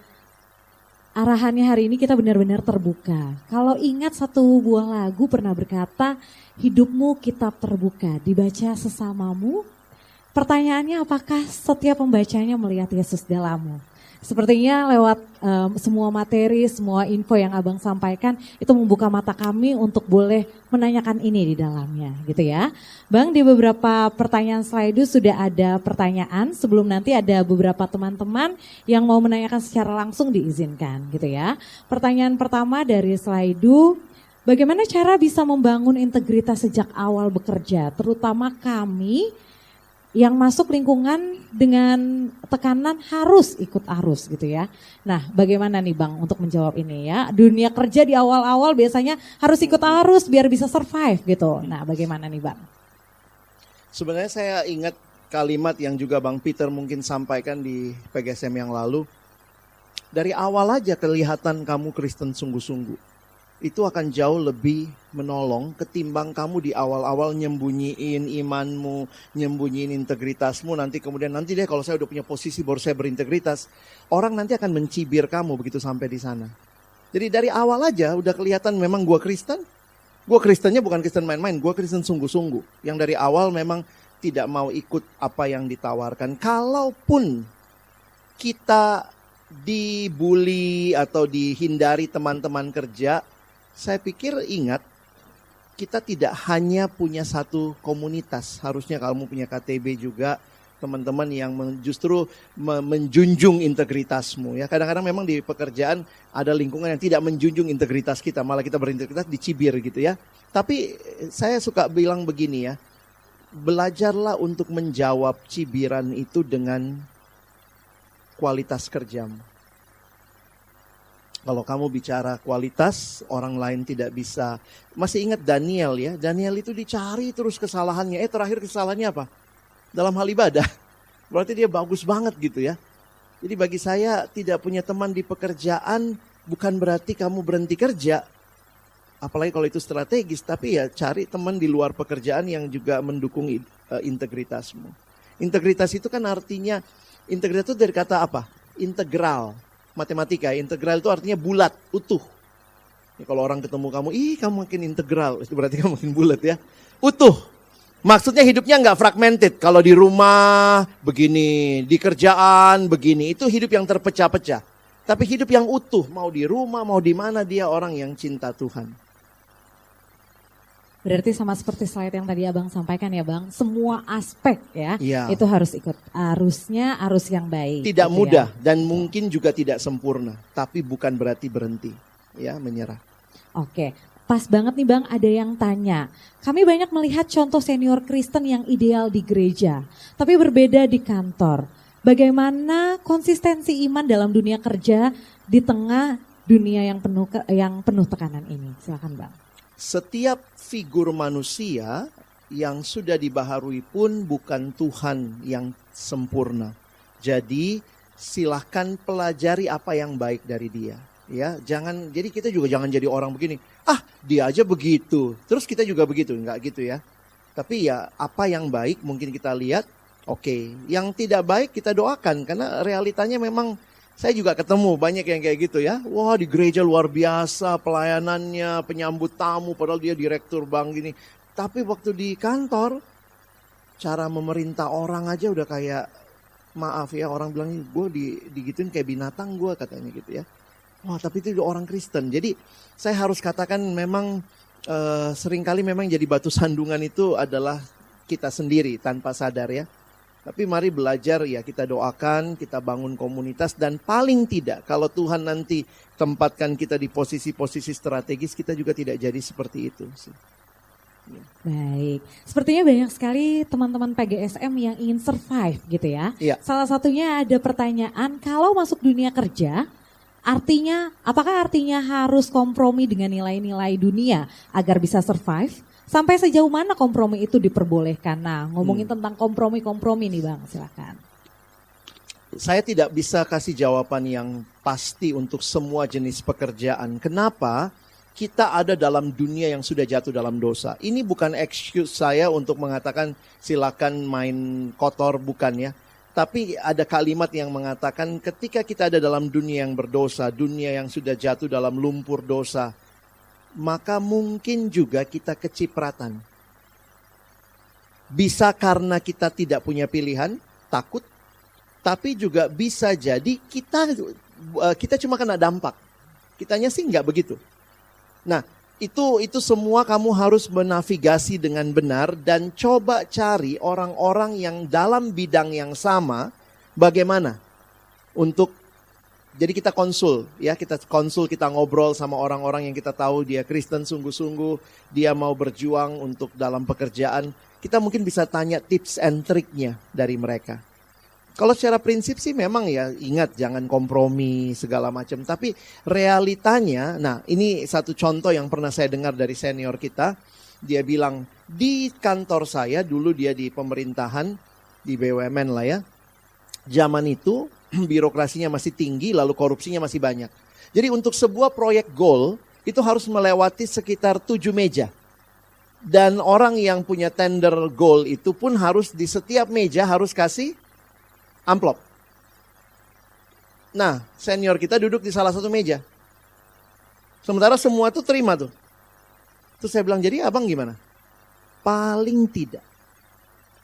arahannya hari ini, kita benar-benar terbuka. Kalau ingat satu buah lagu pernah berkata, hidupmu kitab terbuka, dibaca sesamamu. Pertanyaannya apakah setiap pembacanya melihat Yesus dalammu? Sepertinya lewat semua materi, semua info yang Abang sampaikan itu membuka mata kami untuk boleh menanyakan ini di dalamnya gitu ya. Bang, di beberapa pertanyaan slide sudah ada pertanyaan, sebelum nanti ada beberapa teman-teman yang mau menanyakan secara langsung diizinkan gitu ya. Pertanyaan pertama dari slide, bagaimana cara bisa membangun integritas sejak awal bekerja, terutama kami yang masuk lingkungan dengan tekanan harus ikut arus gitu ya. Nah, bagaimana nih Bang untuk menjawab ini ya? Dunia kerja di awal-awal biasanya harus ikut arus biar bisa survive gitu. Nah, bagaimana nih Bang? Sebenarnya saya ingat kalimat yang juga Bang Peter mungkin sampaikan di PGSM yang lalu. Dari awal aja kelihatan kamu Kristen sungguh-sungguh. itu akan jauh lebih menolong ketimbang kamu di awal-awal nyembunyiin imanmu, nyembunyiin integritasmu. Nanti deh kalau saya udah punya posisi baru saya berintegritas. Orang nanti akan mencibir kamu begitu sampai di sana. Jadi dari awal aja udah kelihatan memang gua Kristen. Gua Kristennya bukan Kristen main-main, gua Kristen sungguh-sungguh. Yang dari awal memang tidak mau ikut apa yang ditawarkan. Kalaupun kita dibully atau dihindari teman-teman kerja, saya pikir ingat, kita tidak hanya punya satu komunitas. Harusnya kamu punya KTB juga, teman-teman yang justru menjunjung integritasmu. Ya, kadang-kadang memang di pekerjaan ada lingkungan yang tidak menjunjung integritas kita, malah kita berintegritas dicibir gitu ya. Tapi saya suka bilang begini ya, belajarlah untuk menjawab cibiran itu dengan kualitas kerjamu. Kalau kamu bicara kualitas, orang lain tidak bisa. Masih ingat Daniel ya, Daniel itu dicari terus kesalahannya. Terakhir kesalahannya apa? Dalam hal ibadah. Berarti dia bagus banget gitu ya. Jadi bagi saya tidak punya teman di pekerjaan bukan berarti kamu berhenti kerja. Apalagi kalau itu strategis, tapi ya cari teman di luar pekerjaan yang juga mendukung integritasmu. Integritas itu kan artinya, integritas itu dari kata apa? Integral. Matematika, integral itu artinya bulat, utuh. Ya, kalau orang ketemu kamu, kamu makin integral, itu berarti kamu makin bulat ya. Utuh. Maksudnya hidupnya nggak fragmented. Kalau di rumah begini, di kerjaan begini, itu hidup yang terpecah-pecah. Tapi hidup yang utuh, mau di rumah, mau di mana, dia orang yang cinta Tuhan. Berarti sama seperti slide yang tadi Abang sampaikan ya Bang, semua aspek ya, itu harus ikut arusnya, arus yang baik. Tidak gitu mudah ya. dan mungkin juga tidak sempurna, tapi bukan berarti berhenti, ya menyerah. Oke, pas banget nih Bang, ada yang tanya, kami banyak melihat contoh senior Kristen yang ideal di gereja, tapi berbeda di kantor. Bagaimana konsistensi iman dalam dunia kerja di tengah dunia yang penuh tekanan ini? Silakan Bang. Setiap figur manusia yang sudah dibaharui pun bukan Tuhan yang sempurna. Jadi silahkan pelajari apa yang baik dari dia. Ya, jadi kita juga jangan jadi orang begini. Dia aja begitu, terus kita juga begitu, enggak gitu ya. Tapi ya apa yang baik mungkin kita lihat, oke. Yang tidak baik kita doakan karena realitanya memang. Saya juga ketemu banyak yang kayak gitu ya. Wah, di gereja luar biasa pelayanannya, penyambut tamu padahal dia direktur bank gini. Tapi waktu di kantor, cara memerintah orang aja udah kayak, maaf ya, orang bilang gue digituin kayak binatang gue katanya gitu ya. Wah, tapi itu orang Kristen. Jadi saya harus katakan memang seringkali memang jadi batu sandungan itu adalah kita sendiri tanpa sadar ya. Tapi mari belajar ya, kita doakan, kita bangun komunitas, dan paling tidak kalau Tuhan nanti tempatkan kita di posisi-posisi strategis, kita juga tidak jadi seperti itu. Baik, sepertinya banyak sekali teman-teman PGSM yang ingin survive gitu ya. Iya. Salah satunya ada pertanyaan, kalau masuk dunia kerja, apakah artinya harus kompromi dengan nilai-nilai dunia agar bisa survive? Sampai sejauh mana kompromi itu diperbolehkan? Nah, ngomongin tentang kompromi nih Bang, silakan. Saya tidak bisa kasih jawaban yang pasti untuk semua jenis pekerjaan. Kenapa? Kita ada dalam dunia yang sudah jatuh dalam dosa. Ini bukan excuse saya untuk mengatakan silakan main kotor, bukan ya. Tapi ada kalimat yang mengatakan ketika kita ada dalam dunia yang berdosa, dunia yang sudah jatuh dalam lumpur dosa, maka mungkin juga kita kecipratan. Bisa karena kita tidak punya pilihan, takut, tapi juga bisa jadi kita cuma kena dampak. Kitanya sih nggak begitu. Nah, itu semua kamu harus menavigasi dengan benar dan coba cari orang-orang yang dalam bidang yang sama bagaimana untuk. Jadi kita konsul, kita ngobrol sama orang-orang yang kita tahu dia Kristen sungguh-sungguh, dia mau berjuang untuk dalam pekerjaan. Kita mungkin bisa tanya tips and triknya dari mereka. Kalau secara prinsip sih memang ya ingat jangan kompromi segala macam. Tapi realitanya, nah ini satu contoh yang pernah saya dengar dari senior kita. Dia bilang di kantor saya dulu dia di pemerintahan, di BUMN lah ya. Zaman itu birokrasinya masih tinggi, lalu korupsinya masih banyak. Jadi untuk sebuah proyek goal, itu harus melewati sekitar 7 meja. Dan orang yang punya tender goal itu pun harus di setiap meja harus kasih amplop. Nah, senior kita duduk di salah satu meja. Sementara semua tuh terima tuh. Terus saya bilang, jadi abang gimana? Paling tidak,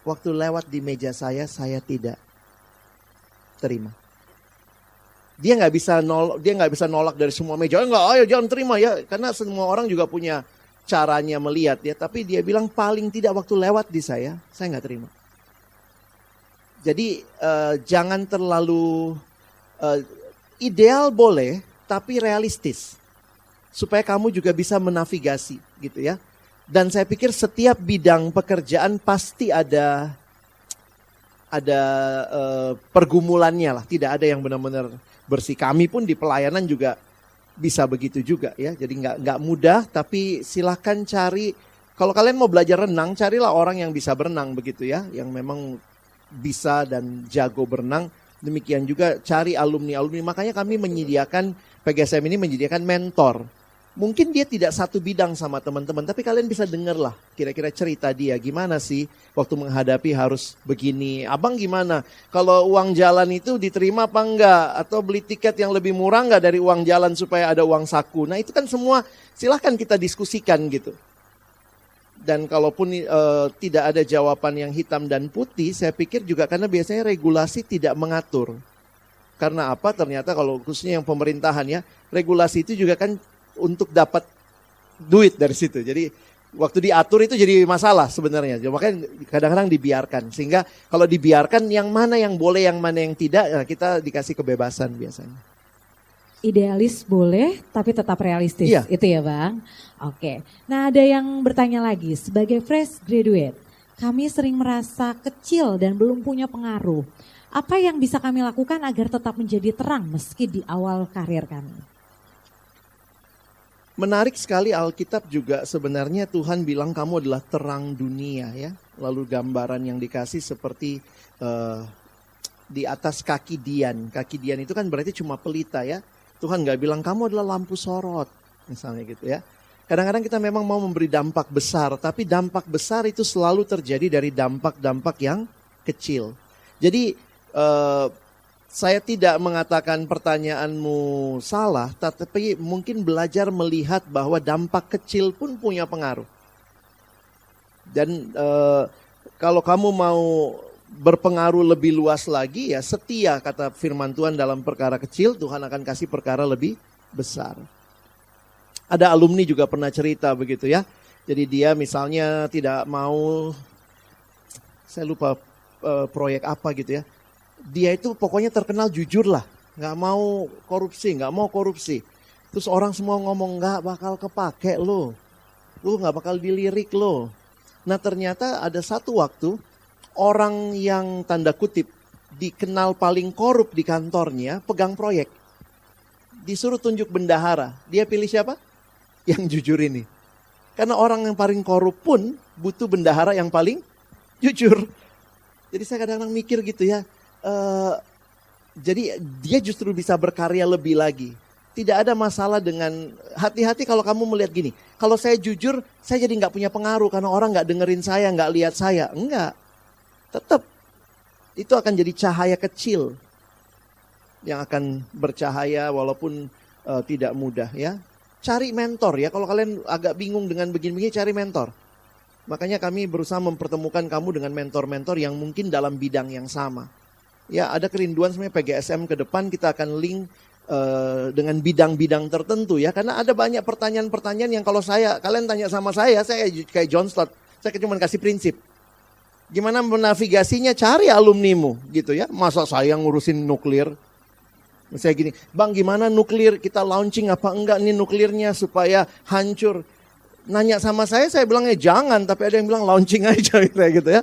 waktu lewat di meja saya tidak terima. Dia nggak bisa nolak dari semua meja. Enggak, ayo jangan terima ya. Karena semua orang juga punya caranya melihat ya. Tapi dia bilang paling tidak waktu lewat di saya nggak terima. Jadi jangan terlalu ideal boleh, tapi realistis. Supaya kamu juga bisa menavigasi gitu ya. Dan saya pikir setiap bidang pekerjaan pasti ada pergumulannya lah. Tidak ada yang benar-benar bersih. Kami pun di pelayanan juga bisa begitu juga ya. Jadi nggak mudah, tapi silakan cari. Kalau kalian mau belajar renang, carilah orang yang bisa berenang begitu ya. Yang memang bisa dan jago berenang. Demikian juga cari alumni-alumni. Makanya kami menyediakan, PGSM ini menyediakan mentor. Mungkin dia tidak satu bidang sama teman-teman, tapi kalian bisa dengarlah kira-kira cerita dia. Gimana sih waktu menghadapi harus begini. Abang gimana? Kalau uang jalan itu diterima apa enggak? Atau beli tiket yang lebih murah enggak dari uang jalan supaya ada uang saku? Nah itu kan semua silahkan kita diskusikan gitu. Dan kalaupun tidak ada jawaban yang hitam dan putih, saya pikir juga karena biasanya regulasi tidak mengatur. Karena apa? Ternyata kalau khususnya yang pemerintahan ya, regulasi itu juga kan untuk dapat duit dari situ. Jadi waktu diatur itu jadi masalah sebenarnya. Makanya kadang-kadang dibiarkan. Sehingga kalau dibiarkan yang mana yang boleh, yang mana yang tidak, ya kita dikasih kebebasan biasanya. Idealis boleh, tapi tetap realistis. Iya. Itu ya Bang. Oke. Nah ada yang bertanya lagi, sebagai fresh graduate, kami sering merasa kecil dan belum punya pengaruh. Apa yang bisa kami lakukan agar tetap menjadi terang meski di awal karir kami? Menarik sekali Alkitab juga sebenarnya Tuhan bilang kamu adalah terang dunia ya. Lalu gambaran yang dikasih seperti di atas kaki Dian. Kaki Dian itu kan berarti cuma pelita ya. Tuhan gak bilang kamu adalah lampu sorot misalnya gitu ya. Kadang-kadang kita memang mau memberi dampak besar. Tapi dampak besar itu selalu terjadi dari dampak-dampak yang kecil. Jadi saya tidak mengatakan pertanyaanmu salah, tapi mungkin belajar melihat bahwa dampak kecil pun punya pengaruh. Dan kalau kamu mau berpengaruh lebih luas lagi, ya setia kata firman Tuhan dalam perkara kecil, Tuhan akan kasih perkara lebih besar. Ada alumni juga pernah cerita begitu ya. Jadi dia misalnya tidak mau, saya lupa proyek apa gitu ya. Dia itu pokoknya terkenal jujur lah, nggak mau korupsi. Terus orang semua ngomong nggak bakal kepake lo nggak bakal dilirik lo. Nah ternyata ada satu waktu orang yang tanda kutip dikenal paling korup di kantornya pegang proyek, disuruh tunjuk bendahara. Dia pilih siapa? Yang jujur ini. Karena orang yang paling korup pun butuh bendahara yang paling jujur. Jadi saya kadang-kadang mikir gitu ya. Jadi dia justru bisa berkarya lebih lagi. Tidak ada masalah dengan, hati-hati kalau kamu melihat gini. Kalau saya jujur, saya jadi nggak punya pengaruh karena orang nggak dengerin saya, nggak lihat saya. Enggak, tetap itu akan jadi cahaya kecil yang akan bercahaya walaupun tidak mudah ya. Cari mentor ya. Kalau kalian agak bingung dengan begini-begini, cari mentor. Makanya kami berusaha mempertemukan kamu dengan mentor-mentor yang mungkin dalam bidang yang sama. Ya ada kerinduan sebenarnya PGSM ke depan kita akan link dengan bidang-bidang tertentu ya. Karena ada banyak pertanyaan-pertanyaan yang kalau kalian tanya sama saya kayak John Stott, saya cuma kasih prinsip. Gimana menavigasinya, cari alumnimu gitu ya. Masa saya ngurusin nuklir? Misalnya gini, Bang gimana nuklir, kita launching apa enggak nih nuklirnya supaya hancur. Nanya sama saya bilangnya jangan, tapi ada yang bilang launching aja gitu ya.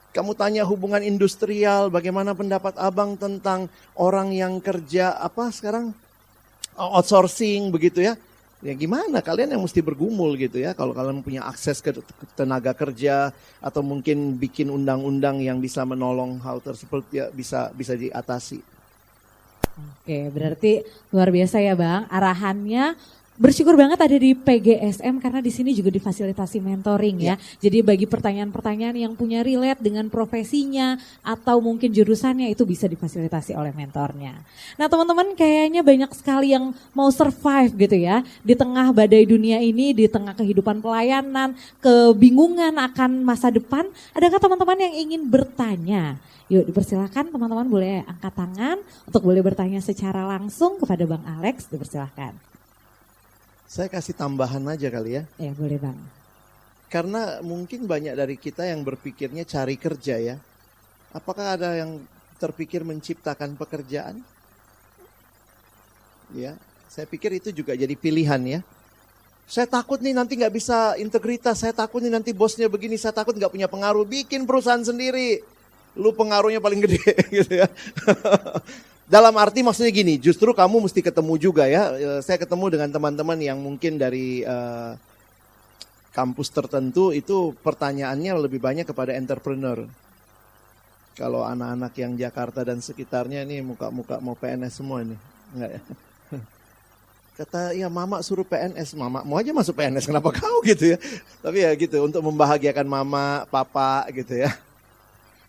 Kamu tanya hubungan industrial, bagaimana pendapat abang tentang orang yang kerja sekarang outsourcing begitu ya. Ya gimana kalian yang mesti bergumul gitu ya. Kalau kalian punya akses ke tenaga kerja atau mungkin bikin undang-undang yang bisa menolong hal tersebut ya bisa diatasi. Oke, berarti luar biasa ya Bang, arahannya. Bersyukur banget ada di PGSM karena di sini juga difasilitasi mentoring ya. Jadi bagi pertanyaan-pertanyaan yang punya relate dengan profesinya atau mungkin jurusannya itu bisa difasilitasi oleh mentornya. Nah teman-teman kayaknya banyak sekali yang mau survive gitu ya. Di tengah badai dunia ini, di tengah kehidupan pelayanan, kebingungan akan masa depan. Adakah teman-teman yang ingin bertanya? Yuk dipersilakan teman-teman boleh angkat tangan untuk boleh bertanya secara langsung kepada Bang Alex, dipersilakan. Saya kasih tambahan aja kali ya. Ya boleh Bang. Karena mungkin banyak dari kita yang berpikirnya cari kerja ya. Apakah ada yang terpikir menciptakan pekerjaan? Ya, saya pikir itu juga jadi pilihan ya. Saya takut nih nanti nggak bisa integritas, saya takut nih nanti bosnya begini, saya takut nggak punya pengaruh. Bikin perusahaan sendiri, lu pengaruhnya paling gede gitu ya. Dalam arti maksudnya gini, justru kamu mesti ketemu juga ya. Saya ketemu dengan teman-teman yang mungkin dari kampus tertentu itu pertanyaannya lebih banyak kepada entrepreneur. Kalau anak-anak yang Jakarta dan sekitarnya ini muka-muka mau PNS semua ini. Enggak ya? Kata ya mama suruh PNS, mama mau aja masuk PNS, kenapa kau gitu ya. Tapi ya gitu, untuk membahagiakan mama, papa gitu ya.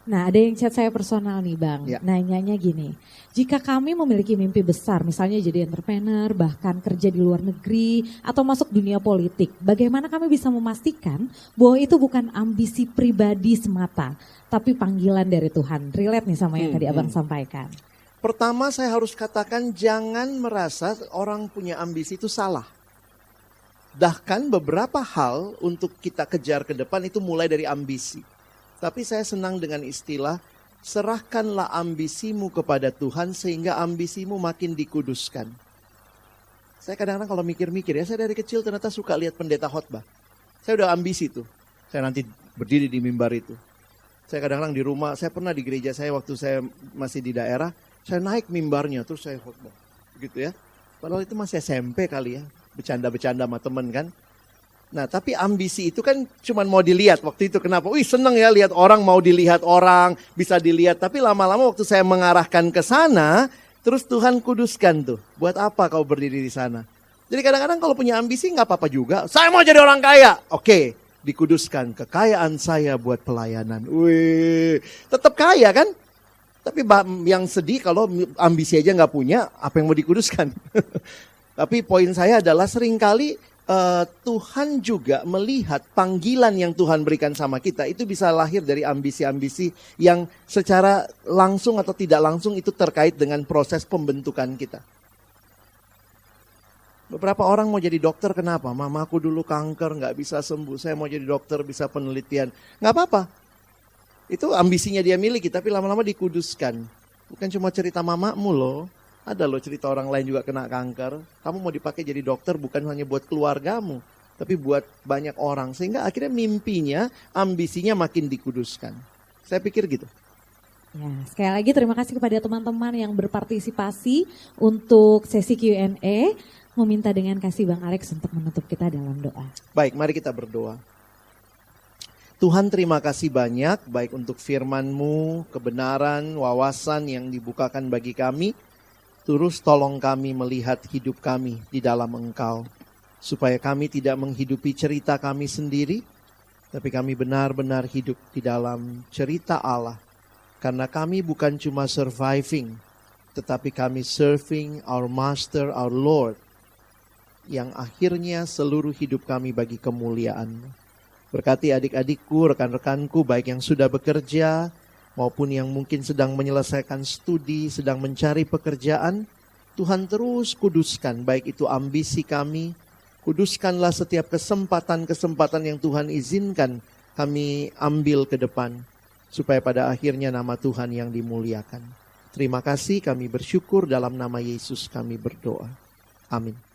Nah ada yang chat saya personal nih Bang, nanyanya gini, jika kami memiliki mimpi besar misalnya jadi entrepreneur, bahkan kerja di luar negeri atau masuk dunia politik, bagaimana kami bisa memastikan bahwa itu bukan ambisi pribadi semata, tapi panggilan dari Tuhan? Relate nih sama yang tadi Abang sampaikan. Pertama saya harus katakan jangan merasa orang punya ambisi itu salah. Bahkan beberapa hal untuk kita kejar ke depan itu mulai dari ambisi. Tapi saya senang dengan istilah, serahkanlah ambisimu kepada Tuhan sehingga ambisimu makin dikuduskan. Saya kadang-kadang kalau mikir-mikir ya, saya dari kecil ternyata suka lihat pendeta khotbah. Saya udah ambisi tuh, saya nanti berdiri di mimbar itu. Saya kadang-kadang di rumah, saya pernah di gereja saya waktu saya masih di daerah, saya naik mimbarnya terus saya khotbah. Gitu ya, padahal itu masih SMP kali ya, bercanda-bercanda sama temen kan. Nah tapi ambisi itu kan cuma mau dilihat waktu itu, kenapa? Wih seneng ya lihat orang, mau dilihat orang, bisa dilihat. Tapi lama-lama waktu saya mengarahkan ke sana, terus Tuhan kuduskan tuh. Buat apa kau berdiri di sana? Jadi kadang-kadang kalau punya ambisi nggak apa-apa juga. Saya mau jadi orang kaya. Oke, dikuduskan. Kekayaan saya buat pelayanan. Wih, tetap kaya kan? Tapi yang sedih kalau ambisi aja nggak punya, apa yang mau dikuduskan? Tapi poin saya adalah seringkali Tuhan juga melihat panggilan yang Tuhan berikan sama kita itu bisa lahir dari ambisi-ambisi yang secara langsung atau tidak langsung itu terkait dengan proses pembentukan kita. Beberapa orang mau jadi dokter, kenapa? Mamaku dulu kanker, nggak bisa sembuh, saya mau jadi dokter, bisa penelitian. Nggak apa-apa, itu ambisinya dia miliki, tapi lama-lama dikuduskan. Bukan cuma cerita mamamu loh. Ada loh cerita orang lain juga kena kanker. Kamu mau dipakai jadi dokter bukan hanya buat keluargamu, tapi buat banyak orang. Sehingga akhirnya mimpinya, ambisinya makin dikuduskan. Saya pikir gitu. Ya, sekali lagi terima kasih kepada teman-teman yang berpartisipasi untuk sesi Q&A. Meminta dengan kasih Bang Alex untuk menutup kita dalam doa. Baik, mari kita berdoa. Tuhan terima kasih banyak, baik untuk firman-Mu, kebenaran, wawasan yang dibukakan bagi kami. Terus tolong kami melihat hidup kami di dalam Engkau. Supaya kami tidak menghidupi cerita kami sendiri, tapi kami benar-benar hidup di dalam cerita Allah. Karena kami bukan cuma surviving, tetapi kami serving our Master, our Lord, yang akhirnya seluruh hidup kami bagi kemuliaan. Berkati adik-adikku, rekan-rekanku, baik yang sudah bekerja, maupun yang mungkin sedang menyelesaikan studi, sedang mencari pekerjaan, Tuhan terus kuduskan, baik itu ambisi kami, kuduskanlah setiap kesempatan-kesempatan yang Tuhan izinkan kami ambil ke depan, supaya pada akhirnya nama Tuhan yang dimuliakan. Terima kasih, kami bersyukur dalam nama Yesus kami berdoa. Amin.